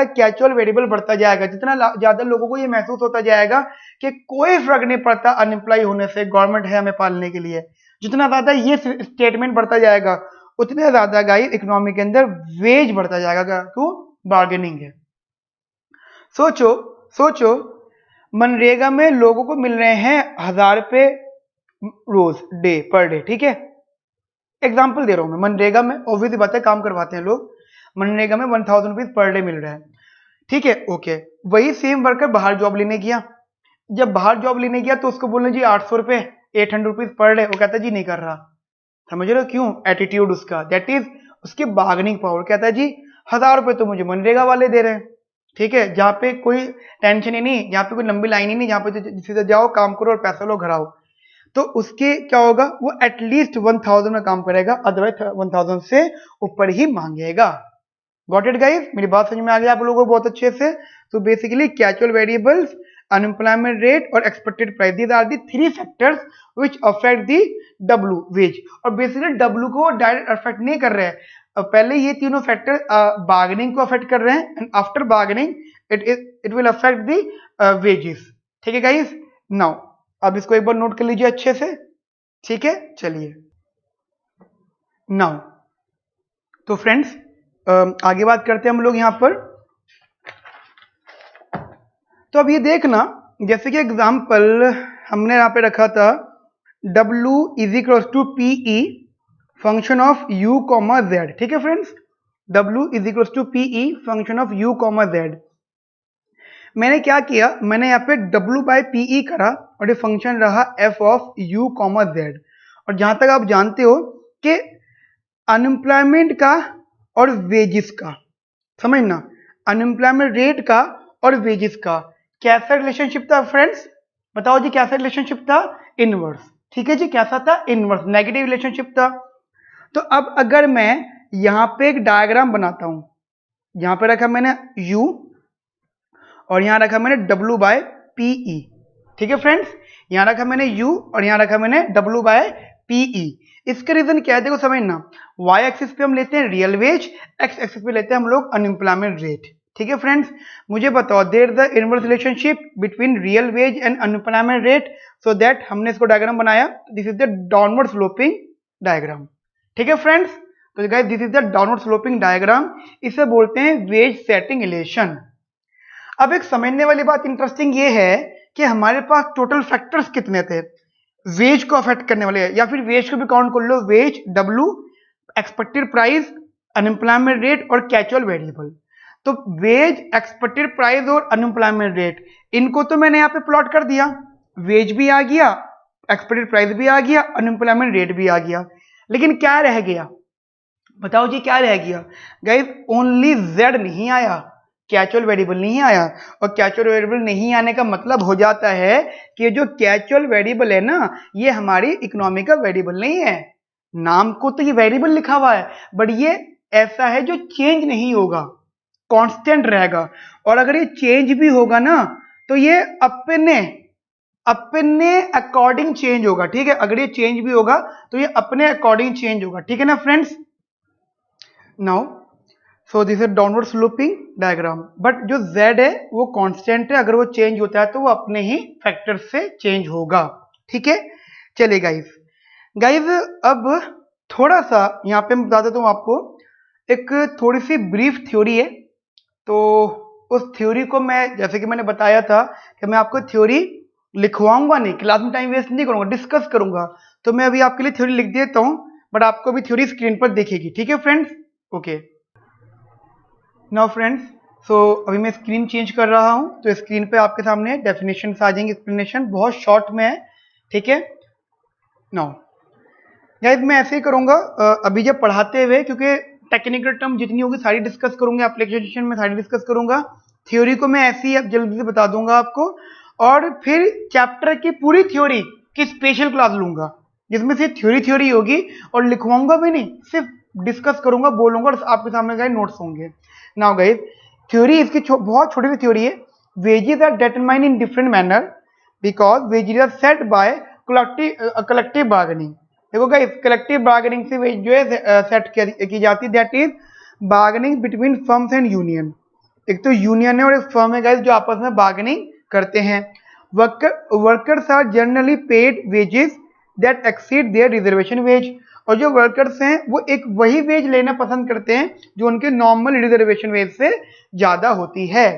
कैचुअल वेरिएबल बढ़ता जाएगा, जितना ज्यादा लोगों को ये महसूस होता जाएगा कि कोई फर्क नहीं पड़ता अनएम्प्लॉय होने से, गवर्नमेंट है हमें पालने के लिए, जितना ज्यादा ये स्टेटमेंट बढ़ता जाएगा, उतने ज्यादा गाइस इकोनॉमी के अंदर वेज बढ़ता जाएगा। क्यों? बार्गेनिंग है। सोचो मनरेगा में लोगों को मिल रहे हैं 1000 रुपए रोज पर डे। ठीक है, एग्जाम्पल दे रहा हूं मैं, मनरेगा में ऑब्वियसली बात है काम करवाते हैं लोग, मनरेगा में 1000 रुपीज पर डे मिल रहा है। ठीक है, ओके, वही सेम वर्कर बाहर जॉब लेने गया, जब बाहर जॉब लेने गया तो उसको बोलने जी 800 रुपए, 800 रुपीज पर डे, वो कहता है जी नहीं कर रहा। समझ रहे हो? क्यों? एटीट्यूड उसका, दैट इज उसकी बार्गेनिंग पावर। कहता है जी 1000 रुपए तो मुझे मनरेगा वाले दे रहे हैं। ठीक है, जहां पे कोई टेंशन ही नहीं, जहां पे कोई लंबी लाइन ही नहीं, जहां पे सीधे जाओ काम करो और पैसा लो घर आओ, तो उसके क्या होगा? वो एटलीस्ट 1000 में काम करेगा, अदरवाइज 1000 से ऊपर ही मांगेगा। Got it guys? मेरी बात समझ में आ गई आप लोगों को बहुत अच्छे से? तो basically casual variables, unemployment rate और expected price, these are the 3 factors which affect the W wage. और बेसिकली W को डायरेक्ट अफेक्ट नहीं कर रहे हैं, पहले ये तीनों फैक्टर बार्गेनिंग को अफेक्ट कर रहे हैं, and after bargaining it will affect the wages. ठीक है गाइस, नाउ अब इसको एक बार नोट कर लीजिए अच्छे से। ठीक है, चलिए नाउ तो फ्रेंड्स आगे बात करते हैं हम लोग यहां पर। तो अब ये देखना, जैसे कि एग्जाम्पल हमने यहाँ पे रखा था W is equal to P E function of u comma Z. ठीक है friends, W is equal to P E function of u comma Z. मैंने क्या किया, मैंने यहाँ पे W बाय पी ई करा और ये फंक्शन रहा f of u comma Z. और जहां तक आप जानते हो कि अनएम्प्लॉयमेंट का और वेजिस का, समझना, अनएम्प्लॉयमेंट रेट का और वेजिस का कैसा रिलेशनशिप था फ्रेंड्स, बताओ जी कैसा रिलेशनशिप था, इनवर्स। ठीक है जी, कैसा था, इनवर्स, नेगेटिव रिलेशनशिप था। तो अब अगर मैं यहां पे एक डायग्राम बनाता हूं, यहां पे रखा मैंने u और यहां रखा मैंने W बाय पी ई। ठीक है फ्रेंड्स, यहां रखा मैंने u और यहां रखा मैंने W बाय पी ई। इसका रीजन क्या है, देखो समझना, y एक्सिस पे हम लेते हैं रियल वेज, x एक्सिस पे लेते हैं हम लोग अनएम्प्लॉयमेंट रेट। ठीक है फ्रेंड्स, मुझे बताओ there the inverse relationship between real wage and unemployment rate, so that हमने इसको डायग्राम बनाया। This is the downward sloping diagram. ठीक है फ्रेंड्स, तो guys this is the downward sloping diagram, इसे बोलते हैं वेज सेटिंग रिलेशन। अब एक समझने वाली बात इंटरेस्टिंग ये है कि हमारे पास टोटल फैक्टर्स कितने थे वेज को अफेक्ट करने वाले, या फिर वेज को भी काउंट कर लो, wage, W, expected price, unemployment rate और कैजुअल वेरिएबल। तो वेज, एक्सपेक्टेड प्राइस और अनएम्प्लॉयमेंट रेट, इनको तो मैंने यहाँ पे प्लॉट कर दिया, वेज भी आ गया, एक्सपेक्टेड प्राइस भी आ गया, अनएम्प्लॉयमेंट रेट भी आ गया। लेकिन क्या रह गया, बताओ जी क्या रह गया गाइस, ओनली जेड नहीं आया, कैजुअल वेरिएबल नहीं आया। और कैजुअल वेरिएबल नहीं आने का मतलब हो जाता है कि जो कैजुअल वेरिएबल है ना, ये हमारी इकोनॉमिकल वेरिएबल नहीं है। नाम को तो ये वेरिएबल लिखा हुआ है, बट ये ऐसा है जो चेंज नहीं होगा, कांस्टेंट रहेगा। और अगर ये चेंज भी होगा ना, तो ये अपने अकॉर्डिंग चेंज होगा। ठीक है, अगर ये चेंज भी होगा तो ये अपने अकॉर्डिंग चेंज होगा। ठीक है ना friends, now so this is downward sloping diagram, but जो z है वो कांस्टेंट है, अगर वो चेंज होता है तो वो अपने ही फैक्टर से चेंज होगा। ठीक है, चलिए गाइस अब थोड़ा सा यहाँ पे मैं बता देता हूँ आपको, एक थोड़ी सी ब्रीफ थ्योरी है। तो उस थ्योरी को मैं, जैसे कि मैंने बताया था कि मैं आपको थ्योरी लिखवाऊंगा नहीं, क्लास में टाइम वेस्ट नहीं करूंगा, डिस्कस करूंगा। तो मैं अभी आपके लिए थ्योरी लिख देता हूँ, बट आपको भी थ्योरी स्क्रीन पर देखेगी। ठीक है फ्रेंड्स, ओके। नाउ फ्रेंड्स, सो अभी मैं स्क्रीन चेंज कर रहा हूं, तो स्क्रीन पे आपके सामने डेफिनेशन आ जाएंगे, एक्सप्लेनेशन बहुत शॉर्ट में है। ठीक है, नाउ गाइस मैं ऐसे ही करूंगा अभी जब पढ़ाते हुए, क्योंकि टेक्निकल टर्म जितनी होगी सारी डिस्कस करूंगा, एप्लीकेशन में सारी डिस्कस करूंगा, थ्योरी को मैं ऐसे ही अब जल्दी से बता दूंगा आपको, और फिर चैप्टर की पूरी थ्योरी की स्पेशल क्लास लूंगा, जिसमें से थ्योरी होगी और लिखवाऊंगा भी नहीं, सिर्फ डिस्कस करूंगा, बोलूंगा और आपके सामने गाइस नोट्स होंगे। नाउ गाइस थ्योरी इसकी बहुत छोटी सी थ्योरी है। Wages are determined in different manner because wages are set by collective bargaining. देखो गाइस, कलेक्टिव बार्गेनिंग से वेज जो है सेट की जाती है, that is bargaining between firms and union. एक तो यूनियन है और एक फर्म है गाइस जो आपस में बार्गेनिंग करते हैं। Workers are generally paid wages that exceed their reservation wage, और जो वर्कर्स हैं वो एक वही वेज लेना पसंद करते हैं जो उनके नॉर्मल रिजर्वेशन वेज से ज्यादा होती है।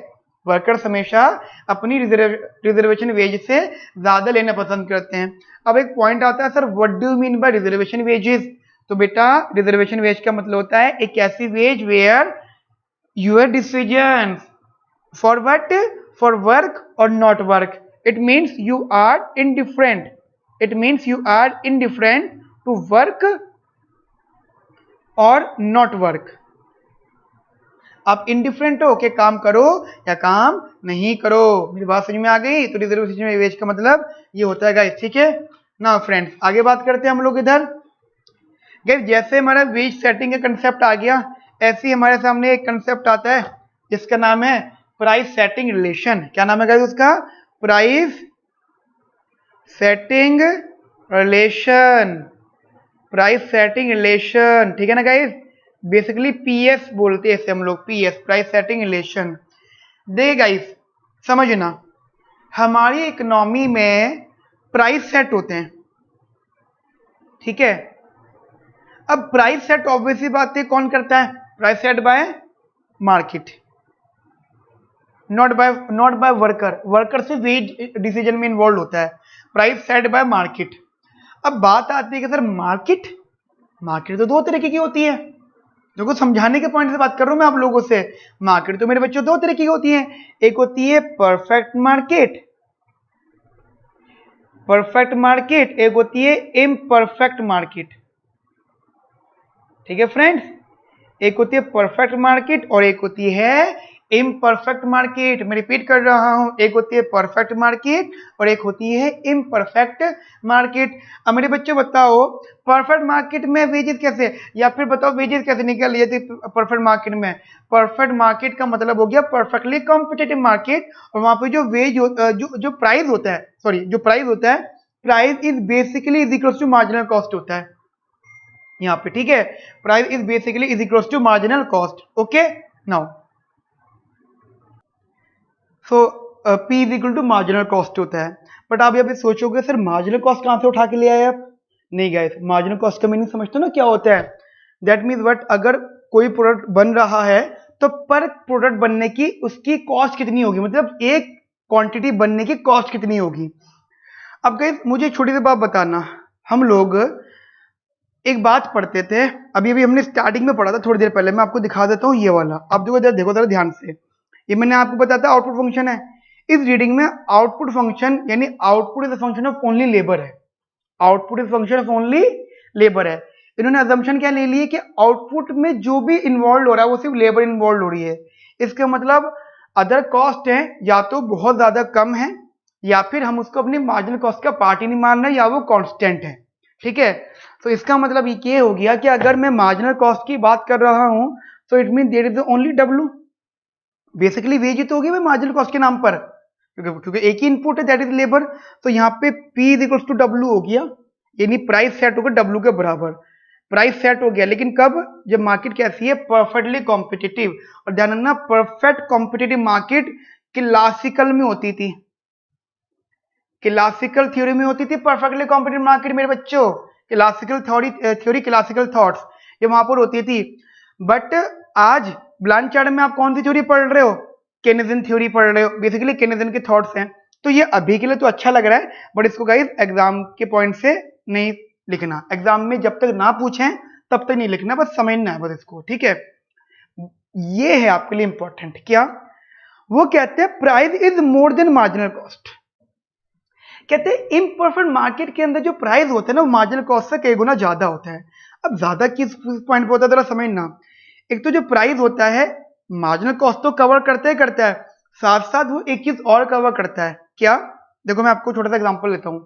वर्कर्स हमेशा अपनी रिजर्वेशन वेज से ज्यादा लेना पसंद करते हैं। अब एक पॉइंट आता है, sir what do you mean bye reservation wages? तो बेटा रिजर्वेशन वेज का मतलब होता है एक ऐसी wage where your decision for what, for work और not work, it means you are indifferent, it means you are indifferent to work और नॉट वर्क। आप इंडिफरेंट हो कि काम करो या काम नहीं करो। मेरी बात समझ में आ गई? तो रिजर्वेशन वेज का मतलब ये होता है गाइस। ठीक है ना फ्रेंड्स, आगे बात करते हैं हम लोग इधर। गाइस जैसे हमारा वेज सेटिंग का कंसेप्ट आ गया, ऐसे ही हमारे सामने एक कंसेप्ट आता है जिसका नाम है प्राइस सेटिंग रिलेशन। क्या नाम है गाइस उसका? Price setting relation, price setting relation. ठीक है ना गाइस, बेसिकली पीएस बोलते हैं इसे हम लोग, पीएस, प्राइस सेटिंग रिलेशन। देखिए गाइस समझना, हमारी इकोनॉमी में प्राइस सेट होते हैं। ठीक है, अब प्राइस सेट ऑब्वियसली बात है कौन करता है? Price set by market. Not by worker, worker से वेज डिसीजन में इन्वॉल्व होता है। Price set by market. अब बात आती है कि सर मार्केट तो दो तरीके की होती है, देखो समझाने के पॉइंट से बात कर रहा हूं मैं आप लोगों से। मार्केट तो मेरे बच्चों दो तरीके की होती है, एक होती है परफेक्ट मार्केट, एक होती है इम्परफेक्ट मार्केट। ठीक है फ्रेंड्स, एक होती है परफेक्ट मार्केट और एक होती है इम्परफेक्ट मार्केट। मैं रिपीट कर रहा हूं, एक होती है परफेक्ट मार्केट और एक होती है इम्परफेक्ट मार्केट। अब मेरे बच्चों बताओ परफेक्ट मार्केट में वेजेस कैसे, या फिर बताओ वेजेस कैसे निकल लिए थे परफेक्ट मार्केट में। परफेक्ट मार्केट का मतलब हो गया परफेक्टली कॉम्पिटिटिव मार्केट, और वहां पे जो वेज जो प्राइस होता है, price is basically is equal to marginal cost होता है यहाँ पे। ठीक है, price is basically is equal to marginal cost. Okay, now so P is equal to marginal cost होता है। बट आप यहाँ पे सोचोगे सर मार्जिनल कॉस्ट कहां से उठा के ले आए आप? नहीं गाइस, मार्जिनल कॉस्ट का मीनिंग समझते हो ना क्या होता है? दैट मीन्स व्हाट, अगर कोई प्रोडक्ट बन रहा है तो पर प्रोडक्ट बनने की उसकी कॉस्ट कितनी होगी, मतलब एक क्वांटिटी बनने की कॉस्ट कितनी होगी। अब गाइस मुझे छोटी सी बात बताना, हम लोग एक बात पढ़ते थे, अभी अभी हमने स्टार्टिंग में पढ़ा था थोड़ी देर पहले, मैं आपको दिखा देता हूँ ये वाला। अब देखो जरा ध्यान से, ये मैंने आपको बताया था आउटपुट फंक्शन है। इस रीडिंग में आउटपुट फंक्शन यानी output is function of only labour है, output is function of only labour है। इन्होंने अजम्पशन क्या ले ली है कि आउटपुट में जो भी इन्वॉल्व हो रहा है वो सिर्फ लेबर इन्वॉल्व हो रही है। इसका मतलब अदर कॉस्ट है या तो बहुत ज्यादा कम है, या फिर हम उसको अपनी मार्जिनल कॉस्ट का पार्ट ही नहीं मान रहे, या वो कांस्टेंट है। ठीक है, तो इसका मतलब ये हो गया कि अगर मैं मार्जिनल कॉस्ट की बात कर रहा हूं तो it mean there is only W, basically wage तो होगी भाई मार्जिनल कॉस्ट के नाम पर, क्योंकि एक ही इनपुट है दैट इज लेबर। तो यहाँ पे P is equal to W हो गया, यानी प्राइस सेट होगा डब्ल्यू के बराबर। प्राइस सेट हो गया, लेकिन कब? जब मार्केट कैसी है? Perfectly competitive. और ध्यान रखना परफेक्ट कॉम्पिटिटिव मार्केट क्लासिकल में होती थी, क्लासिकल थ्योरी में होती थी परफेक्टली कॉम्पिटिटिव मार्केट मेरे बच्चों। क्लासिकल थ्योरी क्लासिकल थॉट्स ये वहां पर होती थी। बट आज ब्लांचार्ड में आप कौन सी थ्योरी पढ़ रहे हो? केनेजियन थ्योरी पढ़ रहे हो, बेसिकली केनेजियन के थॉट्स हैं। तो ये अभी के लिए तो अच्छा लग रहा है, बट इसको गाइस एग्जाम के पॉइंट से नहीं लिखना, एग्जाम में जब तक ना पूछें तब तक नहीं लिखना, बस समझना है बस इसको। ठीक है, ये है आपके लिए इंपॉर्टेंट। क्या वो कहते हैं? Price is more than marginal cost. कहते हैं इम्परफेक्ट मार्केट के अंदर जो प्राइस होता है ना वो मार्जिनल कॉस्ट से कई गुना ज्यादा होता है। अब ज्यादा किस पॉइंट पे होता है जरा समझना। एक तो जो प्राइस होता है मार्जिनल कॉस्ट तो कवर करता है, साथ साथ वो एक चीज और कवर करता है। क्या? देखो मैं आपको छोटा सा एग्जांपल लेता हूं।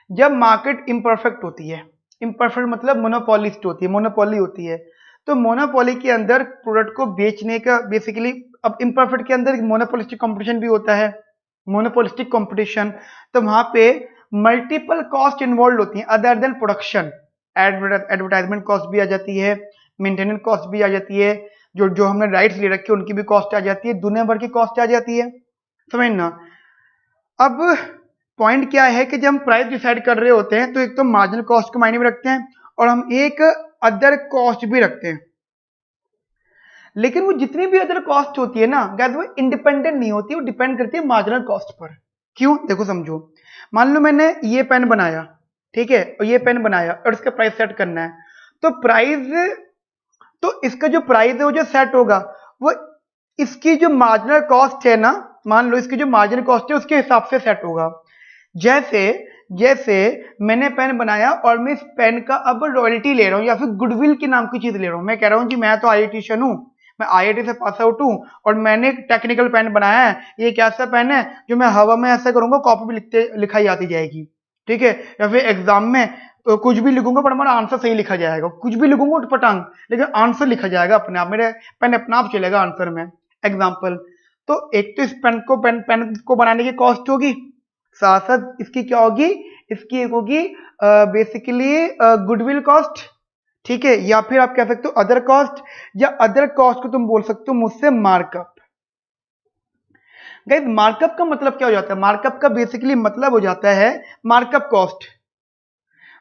जब मार्केट इम्परफेक्ट होती है, इम्परफेक्ट मतलब मोनोपोलिस्ट होती है, मोनोपोली होती है, तो मोनोपोली के अंदर प्रोडक्ट को बेचने का बेसिकली, अब इम्परफेक्ट के अंदर मोनोपोलिस्टिक कंपटीशन भी होता है, मोनोपोलिस्टिक कंपटीशन, तो वहां पे मल्टीपल कॉस्ट इन्वॉल्व होती हैं other than production. Advertisement cost भी आ जाती है, मेंटेनेंस कॉस्ट भी आ जाती है, जो हमने राइट्स ले रखे हैं उनकी भी कॉस्ट आ जाती है, दुनिया भर की कॉस्ट आ जाती है, समझना। अब पॉइंट क्या है कि जब हम प्राइस डिसाइड कर रहे होते हैं तो एक तो मार्जिनल कॉस्ट को मायने में रखते हैं और हम एक अदर कॉस्ट भी रखते हैं, लेकिन वो जितनी भी अदर कॉस्ट होती है ना गाइस वो इंडिपेंडेंट नहीं होती, वो डिपेंड करती है मार्जिनल कॉस्ट पर। क्यों? देखो समझो, मान लो मैंने ये पेन बनाया, ठीक है, और ये पेन बनाया और इसका प्राइस सेट करना है, तो प्राइस, तो इसका जो प्राइस है वो जो सेट होगा वो इसकी जो मार्जिनल कॉस्ट है ना, मान लो इसकी जो मार्जिनल कॉस्ट है उसके हिसाब से सेट होगा। जैसे जैसे मैंने पेन बनाया और मैं इस पेन का अब रॉयल्टी ले रहा हूं या फिर गुडविल के नाम की चीज ले रहा हूं, मैं कह रहा हूं कि मैं तो आईआईटीशियन हूं, मैं आईआईटी से पास आउट हूं और मैंने एक टेक्निकल पेन बनाया है, ये एक ऐसा पेन है जो मैं हवा में ऐसा करूंगा कॉपी पे लिखाई आती जाएगी, ठीक है, या फिर एग्जाम में तो कुछ भी लिखूंगा पर हमारा आंसर सही लिखा जाएगा, कुछ भी लिखूंगा उठपटांग लेकिन आंसर लिखा जाएगा अपने आप, मेरे पेन अपने आप चलेगा आंसर में। एग्जाम्पल, तो एक तो इस पेन को बनाने की कॉस्ट होगी, साथ साथ इसकी क्या होगी, इसकी एक होगी बेसिकली गुडविल कॉस्ट, ठीक है, या फिर आप कह सकते हो अदर कॉस्ट, या अदर कॉस्ट को तुम बोल सकते हो मुझसे मार्कअप। गाइस मार्कअप का मतलब क्या हो जाता है? मार्कअप का बेसिकली मतलब हो जाता है मार्कअप कॉस्ट।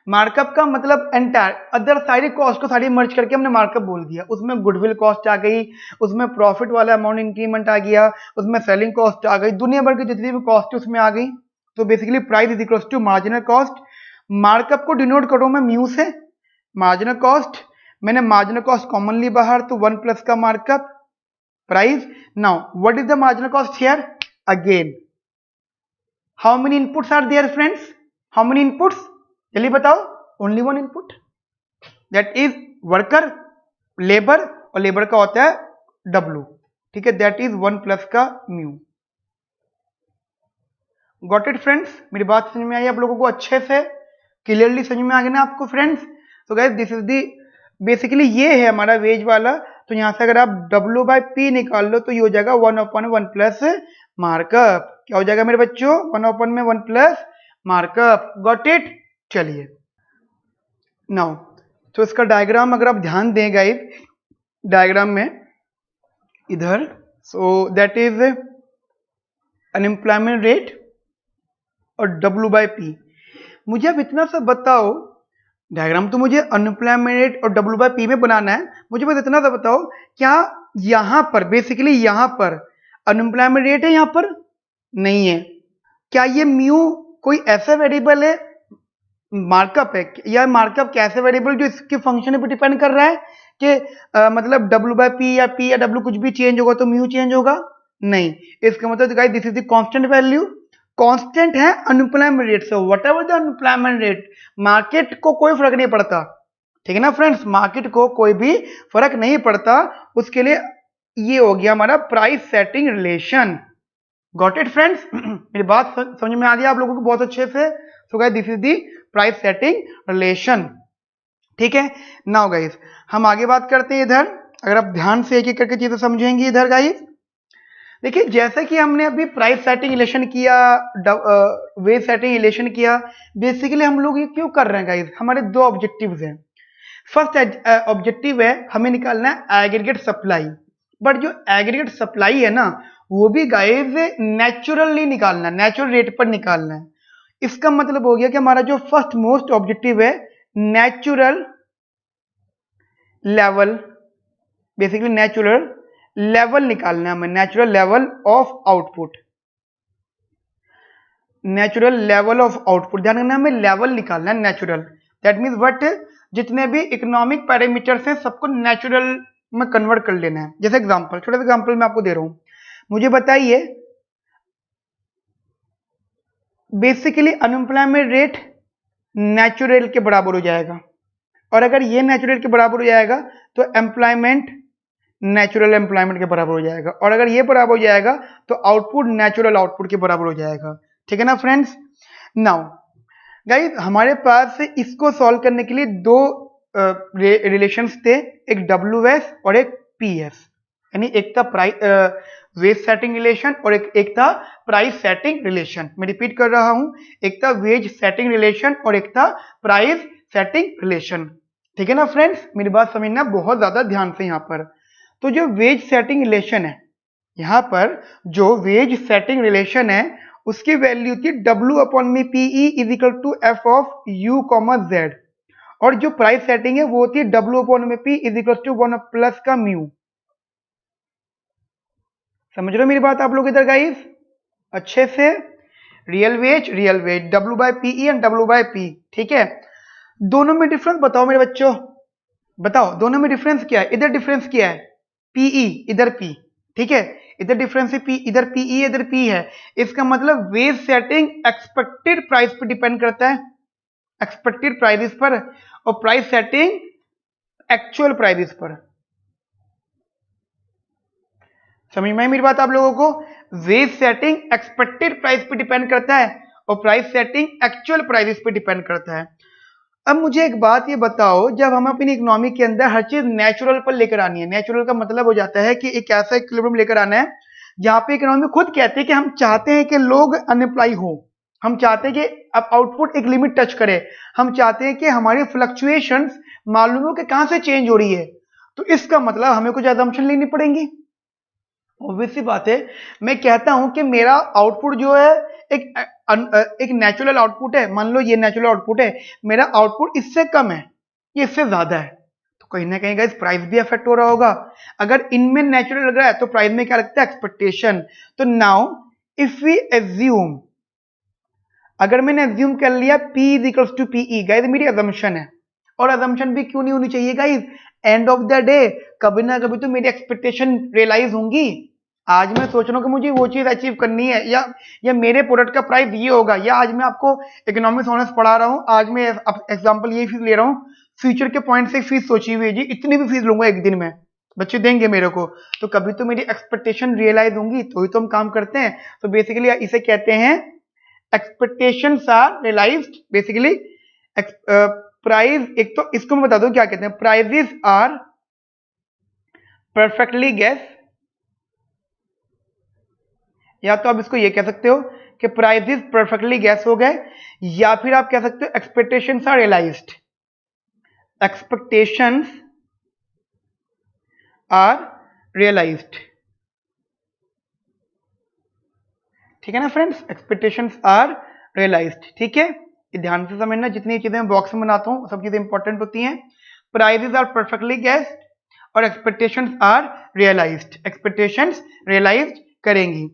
मार्कअप का मतलब एंटायर अदर सारी कॉस्ट को सारी मर्ज करके हमने मार्कअप बोल दिया। उसमें गुडविल कॉस्ट आ गई, उसमें प्रॉफिट वाला अमाउंट इंक्रीमेंट आ गया, उसमें सेलिंग कॉस्ट आ गई, दुनिया भर की जितनी भी कॉस्ट है उसमें आ गई। तो basically price is equal to marginal cost. Markup को डिनोट करो मैं म्यू से, मार्जिनल कॉस्ट, मैंने मार्जिनल कॉस्ट कॉमन ली बाहर तो 1 प्लस का markup price. Now what is the marginal cost here? Again how many inputs are there friends? How many inputs? जल्दी बताओ। Only one input, that is worker, labour, और labour का होता है W, ठीक है, दैट इज 1 प्लस का mu. Got it friends? मेरी बात समझ में आई आप लोगों को अच्छे से, क्लियरली समझ में आ गया ना आपको फ्रेंड्स? तो guys this is the, basically ये है हमारा वेज वाला। तो यहां से अगर आप W बाई P निकाल लो तो ये हो जाएगा 1/1 प्लस मार्कअप। क्या हो जाएगा मेरे बच्चों? 1/1 प्लस मार्कअप। Got it? चलिए नाउ, तो इसका डायग्राम अगर आप ध्यान दें गाइस, डायग्राम में इधर, so that is unemployment rate और W बाई P। मुझे अब इतना सा बताओ, डायग्राम तो मुझे अनएम्प्लॉयमेंट रेट और W बाई P में बनाना है, मुझे बस इतना सा बताओ, क्या यहां पर बेसिकली यहां पर अनएम्प्लॉयमेंट रेट है? यहां पर नहीं है। क्या ये म्यू कोई ऐसा वेरिएबल है, मार्कअप है, या मार्कअप कैसे वेरिएबल जो इसके फंक्शन पर डिपेंड कर रहा है कि मतलब W बाई P या P या W कुछ भी चेंज होगा तो म्यू चेंज होगा? नहीं। इसका मतलब guys this is the constant value, constant है अनएम्प्लॉयमेंट रेट से, what ever the unemployment rate, market को कोई फर्क नहीं पड़ता, ठीक है ना फ्रेंड्स? मार्केट को कोई भी फर्क नहीं पड़ता, उसके लिए ये हो गया हमारा price setting relation. Got it friends? मेरी बात समझ में आ गई आप लोगों को बहुत अच्छे से? So guys this is the price setting relation, ठीक है। नाउ गाइस हम आगे बात करते हैं इधर, अगर आप ध्यान से एक एक करके चीजें समझेंगे इधर गाइस। देखिए जैसे कि हमने अभी प्राइस सेटिंग रिलेशन किया, वेज सेटिंग रिलेशन किया, बेसिकली हम लोग ये क्यों कर रहे हैं गाइस? हमारे दो ऑब्जेक्टिव्स हैं। फर्स्ट ऑब्जेक्टिव है हमें निकालना है एग्रीगेट सप्लाई, बट जो एग्रीगेट सप्लाई है ना वो भी गाइस नेचुरली निकालना है, नेचुरल रेट पर निकालना है। इसका मतलब हो गया कि हमारा जो फर्स्ट मोस्ट ऑब्जेक्टिव है natural level, basically natural level निकालना है हमें, natural level of output, natural level of output, ध्यान रखना हमें लेवल निकालना है नेचुरल। दैट मीन्स व्हाट, जितने भी इकोनॉमिक पैरामीटर्स हैं सबको नेचुरल में कन्वर्ट कर लेना है। जैसे एग्जांपल, छोटा सा एग्जांपल मैं आपको दे रहा हूं, मुझे बताइए बेसिकली अनएम्प्लॉयमेंट रेट नेचुरल के बराबर हो जाएगा, और अगर ये नेचुरल के बराबर हो जाएगा तो एम्प्लॉयमेंट नेचुरल एम्प्लॉयमेंट के बराबर हो जाएगा, और अगर ये बराबर हो जाएगा तो आउटपुट नेचुरल आउटपुट के बराबर हो जाएगा, ठीक है ना फ्रेंड्स? नाउ गाइस हमारे पास इसको सॉल्व करने के लिए दो रिलेशंस थे, एक WS और एक PS, यानी एक था प्राइस वेज सेटिंग रिलेशन और एक था प्राइस सेटिंग रिलेशन। मैं रिपीट कर रहा हूं, एक था वेज सेटिंग रिलेशन और एक था प्राइस सेटिंग रिलेशन, ठीक है ना फ्रेंड्स? मेरी बात समझना बहुत ज्यादा ध्यान से। यहां पर तो जो वेज सेटिंग रिलेशन है, यहां पर जो वेज सेटिंग रिलेशन है उसकी वैल्यू थी W/PE is equal to F of U, Z, और जो प्राइस सेटिंग है वो थी W/P is equal to 1 plus का म्यू। समझ रहे हो मेरी बात आप लोग इधर गाइस अच्छे से? Real veg W/PE and W/P, ठीक है। दोनों में डिफरेंस बताओ मेरे बच्चों, बताओ दोनों में डिफरेंस क्या है? इधर डिफरेंस क्या है? PE, इधर P, ठीक है, इधर डिफरेंस है P, इधर PE इधर P है। इसका मतलब वेज सेटिंग एक्सपेक्टेड प्राइस पर डिपेंड करता है, एक्सपेक्टेड प्राइस पर, और प्राइस सेटिंग एक्चुअल प्राइस पर। समझ में आई मेरी बात आप लोगों को? वेज सेटिंग एक्सपेक्टेड प्राइस पे डिपेंड करता है और प्राइस सेटिंग एक्चुअल प्राइस पे डिपेंड करता है। अब मुझे एक बात ये बताओ, जब हम अपनी इकोनॉमी के अंदर हर चीज नेचुरल पर लेकर आनी है, नेचुरल का मतलब हो जाता है कि एक ऐसा इक्विलिब्रियम लेकर आना है जहां पे इकोनॉमी खुद कहते हैं कि हम चाहते हैं कि लोग अनएम्प्लॉय हो, हम चाहते हैं कि अब आउटपुट एक लिमिट टच करे, हम चाहते हैं कि हमारी फ्लक्चुएशंस मालूम हो कि कहां से चेंज हो रही है। तो इसका मतलब हमें कुछ असम्पशन लेनी पड़ेंगी। ऑब्वियस सी बात है, मैं कहता हूं कि मेरा आउटपुट जो है एक नेचुरल आउटपुट है, मान लो ये नेचुरल आउटपुट है, मेरा आउटपुट इससे कम है, ये इससे ज्यादा है, तो कहीं ना कहीं गाइस प्राइस भी अफेक्ट हो रहा होगा। अगर इनमें नेचुरल लग रहा है तो प्राइस में क्या लगता है, एक्सपेक्टेशन। तो नाउ इफ वी एज्यूम, अगर मैंने एज्यूम कर लिया P is equals to P E, guys मेरी अजम्पशन है, और अजम्पशन भी क्यों नहीं होनी चाहिए guys, end of the day कभी ना कभी तो मेरी एक्सपेक्टेशन रियलाइज होंगी। आज मैं सोच रहा हूँ कि मुझे वो चीज अचीव करनी है, या मेरे प्रोडक्ट का प्राइस ये होगा, या आज मैं आपको इकोनॉमिक्स ऑनर्स पढ़ा रहा हूँ, आज मैं एग्जांपल ये फीस ले रहा हूँ, फ्यूचर के पॉइंट से फीस सोची हुई है जी, इतनी भी फीस लूंगा एक दिन में, बच्चे देंगे मेरे को, तो कभी तो मेरी एक्सपेक्टेशन रियलाइज होंगी, तो ही तो हम काम करते हैं। तो बेसिकली इसे कहते हैं expectations are realised. Basically price, एक तो इसको मैं बता दूं क्या कहते हैं, प्राइजेस आर परफेक्टली गेस, या तो आप इसको ये कह सकते हो कि प्राइजेस परफेक्टली गेस हो गए, या फिर आप कह सकते हो expectations are realised, expectations are realised. ठीक है ना फ्रेंड्स, एक्सपेक्टेशंस आर रियलाइज्ड। ठीक है, ध्यान से समझना, जितनी चीजें मैं बॉक्स में बनाता हूं सब चीजें इंपॉर्टेंट होती हैं। प्राइजेस आर परफेक्टली गेस्ड और expectations are realised, expectations realised करेंगी।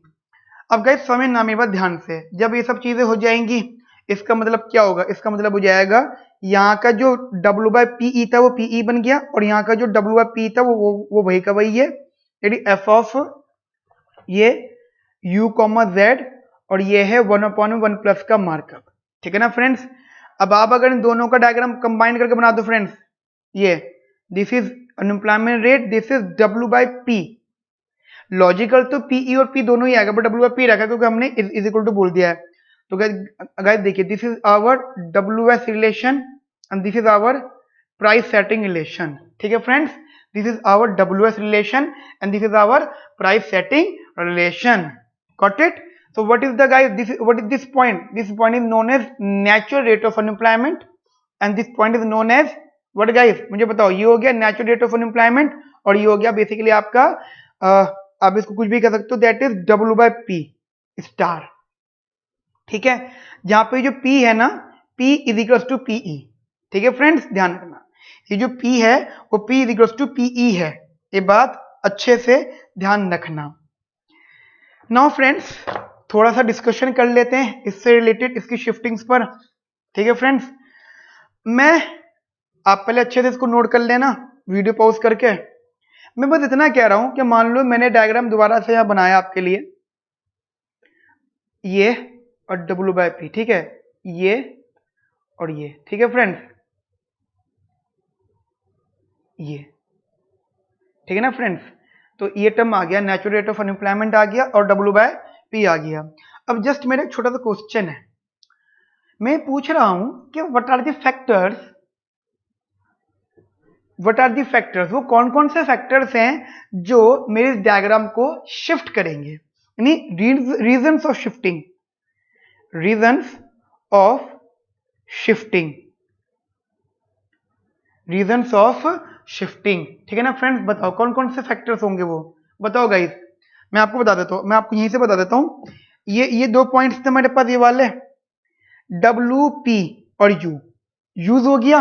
अब गाइस समझना मेरी बात ध्यान से, जब ये सब चीजें हो जाएंगी इसका मतलब क्या होगा, इसका मतलब हो जाएगा यहाँ का जो W/PE था वो PE बन गया, और यहाँ का जो W/P था वो वही का वही है, यानी f ऑफ ये u, z, और ये है 1/1 प्लस का मार्कअप। ठीक है ना फ्रेंड्स। अब आप अगर इन दोनों का डायग्राम कंबाइन करके बना दो फ्रेंड्स, ये this is unemployment rate, this is W/P। Logical तो PE और P दोनों ही आएगा, बट W/P रखा क्योंकि हमने इज इक्वल टू बोल दिया है। तो गाइस देखिए, this is our WS relation and this is our price setting relation. ठीक है friends, this is our WS relation and this is our price setting relation. Got it? So what is the guys, what is this point? This point is known as natural rate of unemployment and this point is known as what guys? मुझे बताओ, ये हो गया natural rate of unemployment और ये हो गया basically आपका आप इसको कुछ भी कह सकते हो, that is W/P स्टार। ठीक है, जहां पे जो P है ना, P is equals to PE। ठीक है फ्रेंड्स, ध्यान रखना, ये जो P है वो P is equals to PE है, ये बात अच्छे से ध्यान रखना। नाउ फ्रेंड्स थोड़ा सा डिस्कशन कर लेते हैं इससे रिलेटेड, इसकी शिफ्टिंग्स पर। ठीक है फ्रेंड्स, आप पहले अच्छे से इसको नोट कर लेना वीडियो पॉज करके। मैं बस इतना कह रहा हूं कि मान लो मैंने डायग्राम दोबारा से यहां बनाया आपके लिए, ये और W/P, ठीक है, ये और ये। ठीक है फ्रेंड्स, ये ठीक है ना फ्रेंड्स, तो ये टर्म आ गया, नेचुरल रेट ऑफ अनएम्प्लॉयमेंट आ गया और W/P आ गया। अब जस्ट मेरा एक छोटा सा क्वेश्चन है, मैं पूछ रहा हूं कि व्हाट आर द फैक्टर्स, वो कौन कौन से फैक्टर्स हैं जो मेरे डायग्राम को शिफ्ट करेंगे, यानी reasons of shifting, reasons of shifting, reasons of shifting. ठीक है ना फ्रेंड्स, बताओ कौन कौन से फैक्टर्स होंगे वो, बताओ गाइस। मैं आपको बता देता हूं, मैं आपको यहीं से बता देता हूं, ये दो पॉइंट्स थे मेरे पास, ये वाले WP और U यूज हो गया,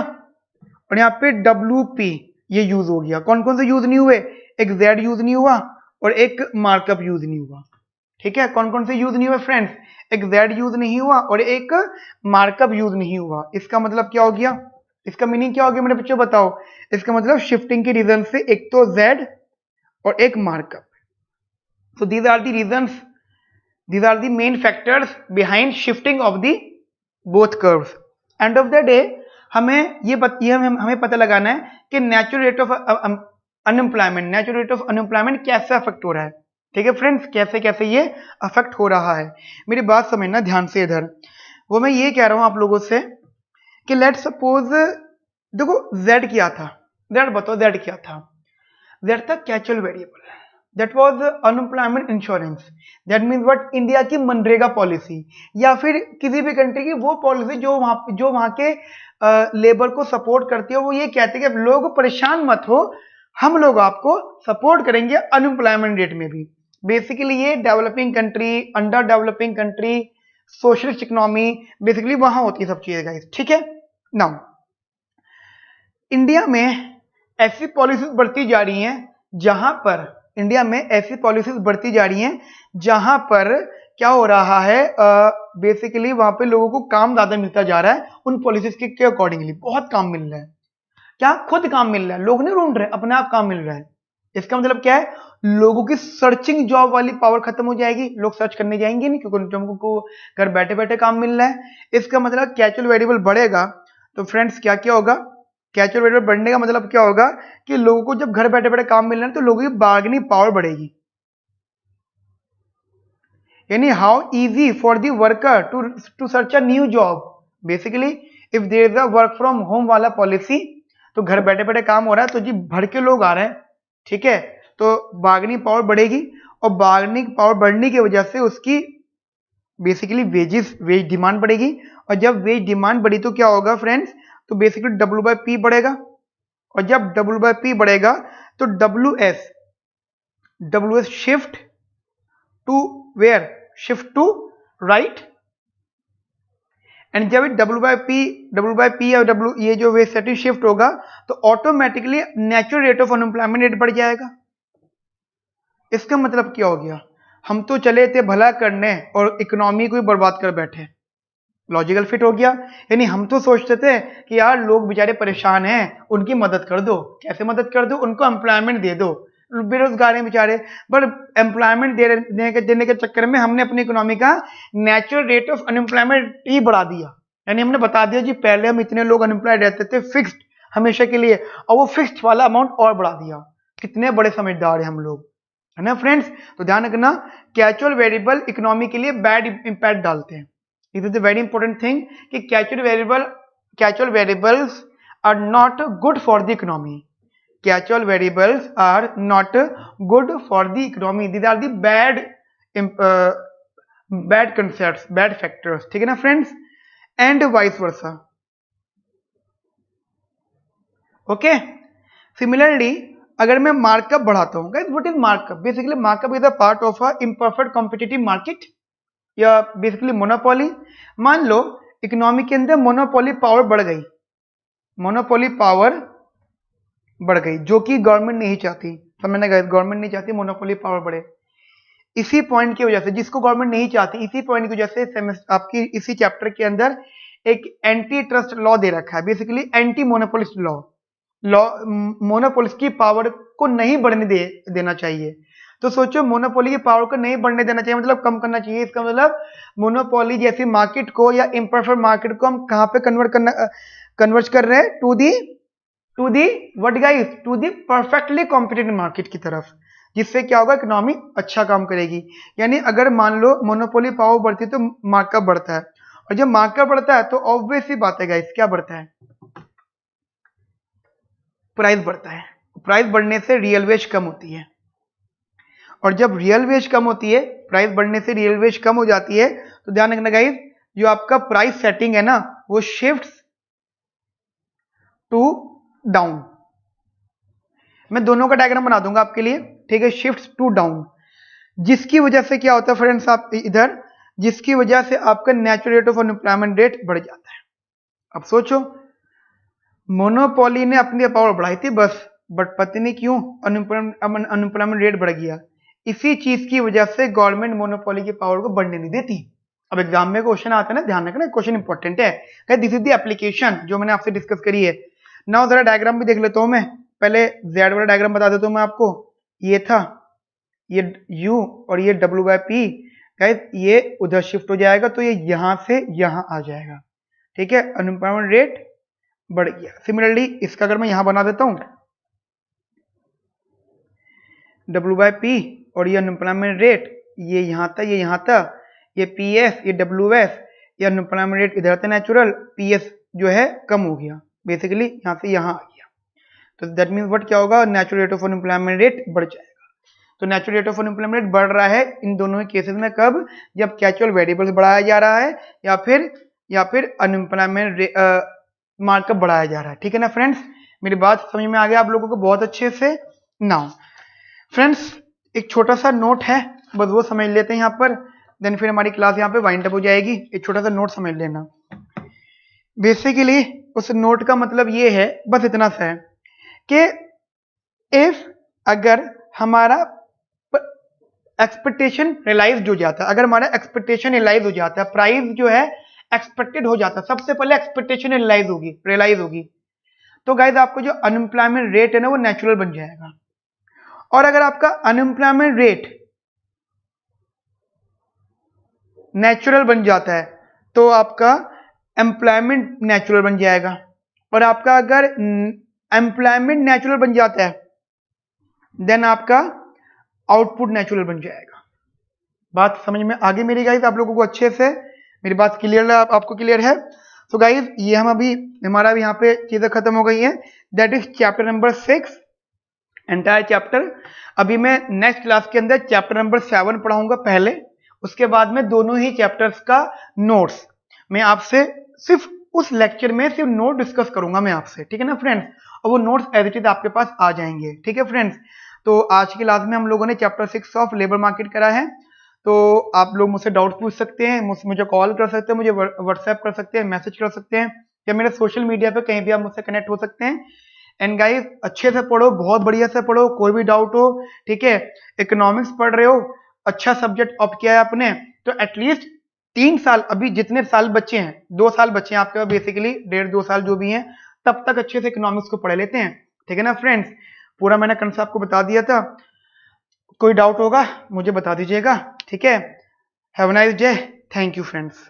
और यहाँ पे WP ये यूज हो गया। कौन कौन से यूज नहीं हुए, एक Z यूज नहीं हुआ और एक मार्कअप यूज नहीं हुआ। ठीक है, कौन कौन से यूज नहीं हुए फ्रेंड्स, एक Z यूज नहीं हुआ और एक मार्कअप यूज नहीं हुआ। इसका मतलब क्या हो गया, इसका मीनिंग क्या हो गया मेरे बच्चों बताओ, इसका मतलब शिफ्टिंग के रीजन से एक तो Z और एक markup. So these are the reasons, these are the main factors behind shifting of the both curves. End of the day हमें हमें पता लगाना है कि नेचुरल रेट ऑफ अनएम्प्लॉयमेंट कैसे अफेक्ट हो रहा है। ठीक है फ्रेंड्स, कैसे कैसे ये अफेक्ट हो रहा है, मेरी बात समझना ध्यान से इधर। वो मैं ये कह रहा हूं आप लोगों से कि लेट सपोज, देखो Z क्या था, Z बताओ Z क्या था, Z था casual variable, that was unemployment insurance, that means what, India की मनरेगा पॉलिसी या फिर किसी भी कंट्री की वो पॉलिसी जो वहां के लेबर को सपोर्ट करती है। वो ये कहते हैं कि लोग परेशान मत हो, हम लोग आपको सपोर्ट करेंगे अनएम्प्लॉयमेंट रेट में भी। बेसिकली ये developing country, under developing country, socialist economy, basically वहां होती है सब चीजें गाइस, ठीक है। नाउ इंडिया में ऐसी पॉलिसीज बढ़ती जा रही हैं जहां पर, इंडिया में ऐसी पॉलिसीज बढ़ती जा रही हैं जहां पर क्या हो रहा है, बेसिकली वहां पे लोगों को काम ज्यादा मिलता जा रहा है उन पॉलिसीज के अकॉर्डिंगली, बहुत काम मिल रहा है। क्या खुद काम मिल रहा है, लोग नहीं ढूंढ रहे, अपने आप काम मिल रहा है। इसका मतलब क्या है, लोगों की सर्चिंग जॉब वाली पावर खत्म हो जाएगी, लोग सर्च करने जाएंगे नहीं क्योंकि उनको घर बैठे बैठे काम मिल रहा है। इसका मतलब कैजुअल वेरिएबल बढ़ेगा तो फ्रेंड्स क्या क्या होगा, कैजुअल वेरिएबल बढ़ने का मतलब क्या होगा कि लोगों को जब घर बैठे बैठे काम मिल रहा है तो लोगों की बार्गेनिंग पावर बढ़ेगी। यानी how easy for the worker to search a new job, basically if there is a work from home वाला पॉलिसी, तो घर बैठे बैठे काम हो रहा है तो जी भर के लोग आ रहे हैं, ठीक है, तो बार्गेनिंग पावर बढ़ेगी और बार्गेनिंग पावर बढ़ने की वजह से उसकी बेसिकली वेज डिमांड बढ़ेगी, और जब वेज डिमांड बढ़ी तो क्या होगा फ्रेंड्स, तो बेसिकली W/P बढ़ेगा, और जब W/P बढ़ेगा तो WS shift to where, shift to right, and जब W/P या W ये जो वेज सेटिंग शिफ्ट होगा तो automatically natural rate of unemployment rate बढ़ जाएगा। इसका मतलब क्या हो गया, हम तो चले थे भला करने और इकोनॉमी को ही बर्बाद कर बैठे। लॉजिकल फिट हो गया। यानी हम तो सोचते थे कि यार लोग बेचारे परेशान हैं, उनकी मदद कर दो। कैसे मदद कर दो, उनको एम्प्लॉयमेंट दे दो, बेरोजगार हैं बेचारे, पर एम्प्लॉयमेंट देने के चक्कर में हमने अपनी इकोनॉमी का नेचुरल रेट ऑफ अनएम्प्लॉयमेंट ही बढ़ा दिया। यानी हमने बता दिया जी पहले हम इतने लोग अनएम्प्लॉयड रहते थे फिक्स्ड हमेशा के लिए, और वो फिक्स्ड वाला अमाउंट और बढ़ा दिया। कितने बड़े समझदार हैं हम लोग, है ना फ्रेंड्स। तो ध्यान रखना, कैजुअल वेरिएबल इकोनॉमी के लिए बैड इंपैक्ट डालते हैं। This is a very important thing कि casual variables are not good for the economy. Casual variables are not good for the economy, these are the bad concepts, bad factors, ठीक है ना friends, and vice versa. Okay, similarly अगर मैं markup बढ़ाता हूं, guys what is markup, basically markup is a part of a imperfect competitive market या basically monopoly. मान लो इकोनॉमी के अंदर मोनोपोली पावर बढ़ गई, मोनोपोली पावर बढ़ गई जो कि गवर्नमेंट नहीं चाहती, समझना गाइस, गवर्नमेंट नहीं चाहती मोनोपोली पावर बढ़े। इसी पॉइंट की वजह से, जिसको गवर्नमेंट नहीं चाहती, इसी पॉइंट की वजह से आपकी इसी चैप्टर के अंदर एक एंटी ट्रस्ट लॉ दे रखा है, basically anti monopolist law. Monopolist की पावर को नहीं बढ़ने देना चाहिए। तो सोचो मोनोपोली की पावर को नहीं बढ़ने देना चाहिए मतलब कम करना चाहिए। इसका मतलब मोनोपोली जैसी मार्केट को या इम्परफेक्ट मार्केट को हम कहां पे कन्वर्ट कर रहे हैं, to the what guys, to the perfectly competitive market की तरफ, जिससे क्या होगा, इकोनॉमी अच्छा काम करेगी। यानी अगर मान लो मोनोपोली पावर बढ़ती है तो मार्कअप बढ़ता है, और जब मार्कअप बढ़ता है तो ऑब्वियस ही बात है गाइस, क्या बढ़ता है, प्राइस बढ़ता है। प्राइस बढ़ने से रियल वेज कम होती है, और जब रियल वेज कम होती है, प्राइस बढ़ने से रियल वेज कम हो जाती है, तो ध्यान रखना गाइस, जो आपका प्राइस सेटिंग है ना वो शिफ्ट्स टू डाउन। मैं दोनों का डायग्राम बना दूंगा आपके लिए, ठीक है, शिफ्ट्स टू डाउन, जिसकी वजह से क्या होता है फ्रेंड्स, आप इधर, जिसकी वजह से आपका natural rate of unemployment rate बढ़ जाता है। अब सोचो मोनोपोली ने अपनी पावर बढ़ाई थी बस, बट पता नहीं क्यों अनएम्प्लॉयमेंट रेट बढ़ गया। इसी चीज की वजह से गवर्नमेंट मोनोपोली की पावर को बढ़ने नहीं देती। अब एग्जाम में क्वेश्चन आता है ना, ध्यान रखना, क्वेश्चन इंपॉर्टेंट है। दिस इज द एप्लीकेशन जो मैंने आपसे डिस्कस करी है। नाउ जरा डायग्राम भी देख लेता हूं मैं, पहले जेड वाला डायग्राम बता देता हूं मैं आपको। ये था, ये U और ये W/P, गाइस ये उधर शिफ्ट हो जाएगा तो ये यहां से यहां आ जाएगा, ठीक है, अनएम्प्लॉयमेंट रेट बढ़ गया। सिमिलरली इसका अगर मैं यहां बना देता हूं W/P और ये अनएम्प्लॉयमेंट रेट, ये यहां था, ये यहां था, ये PS, ये WS, ये अनएम्प्लॉयमेंट रेट इधर था नेचुरल, PS जो है कम हो गया, बेसिकली यहां से यहां आ गया। तो दैट मीन्स व्हाट, क्या होगा, natural rate of unemployment rate बढ़ जाएगा। तो natural rate of unemployment rate बढ़ रहा है इन दोनों ही केसेस में, कब, जब कैजुअल वेरिएबल्स बढ़ाया जा रहा है या फिर अनएम्प्लॉयमेंट मार्कअप बढ़ाया जा रहा है, ठीक है ना फ्रेंड्स। मेरी बात समझ में आ गया आप लोगों को बहुत अच्छे से। नाउ फ्रेंड्स एक छोटा सा नोट है, बस वो समझ लेते हैं यहाँ पर। देन फिर हमारी क्लास यहाँ पे वाइंड अप हो जाएगी। एक छोटा सा नोट समझ लेना। बेसिकली उस नोट का मतलब ये है, बस इतना सा है कि इफ अगर हमारा एक्सपेक्टेशन रियलाइज हो जाता है, अगर हमारा एक्सपेक्टेशन रियलाइज हो जाता है, प्राइस जो है एक्सपेक्टेड हो जाता है, सबसे पहले एक्सपेक्टेशन रियलाइज होगी तो गाइज आपको जो अनएम्प्लॉयमेंट रेट है ना वो नेचुरल बन जाएगा। और अगर आपका अनएम्प्लॉयमेंट रेट नेचुरल बन जाता है तो आपका एम्प्लॉयमेंट नेचुरल बन जाएगा। और आपका अगर एम्प्लॉयमेंट नेचुरल बन जाता है देन आपका आउटपुट नेचुरल बन जाएगा। बात समझ में आगे मेरी गाइज आप लोगों को अच्छे से? मेरी बात क्लियर है? आपको क्लियर है? तो गाइज ये हम अभी हमारा भी यहाँ पे चीजें खत्म हो गई हैं। That is chapter number 6 entire chapter. अभी मैं नेक्स्ट क्लास के अंदर चैप्टर नंबर 7 पढ़ाऊंगा पहले, उसके बाद में दोनों ही चैप्टर्स का नोट्स मैं आपसे सिर्फ उस लेक्चर में सिर्फ नोट डिस्कस करूंगा मैं आपसे, ठीक है ना फ्रेंड्स? और वो नोट्स एज इट इज आपके पास आ जाएंगे, ठीक है फ्रेंड्स? तो आज की क्लास में हम लोगों ने चैप्टर 6 ऑफ लेबर मार्केट करा है। तो आप लोग मुझसे डाउट पूछ सकते हैं, मुझे कॉल कर सकते हैं, मुझे व्हाट्सएप कर सकते हैं, मैसेज कर सकते हैं, या मेरे सोशल मीडिया पे कहीं भी आप मुझसे कनेक्ट हो सकते हैं। एंड गाइस अच्छे से पढ़ो, बहुत बढ़िया से पढ़ो, कोई भी डाउट हो, ठीक है? इकोनॉमिक्स पढ़ रहे हो, अच्छा सब्जेक्ट ऑप्ट किया है आपने, तो एटलीस्ट 3 साल, अभी जितने साल बच्चे हैं, 2 साल बच्चे हैं आपके पास बेसिकली, 1.5-2 साल जो भी हैं, तब तक अच्छे से इकोनॉमिक्स को पढ़ लेते हैं, ठीक है ना फ्रेंड्स? पूरा मैंने कंसेप्ट आपको बता दिया था। कोई डाउट होगा मुझे बता दीजिएगा, ठीक है? Have a nice day. Thank you friends.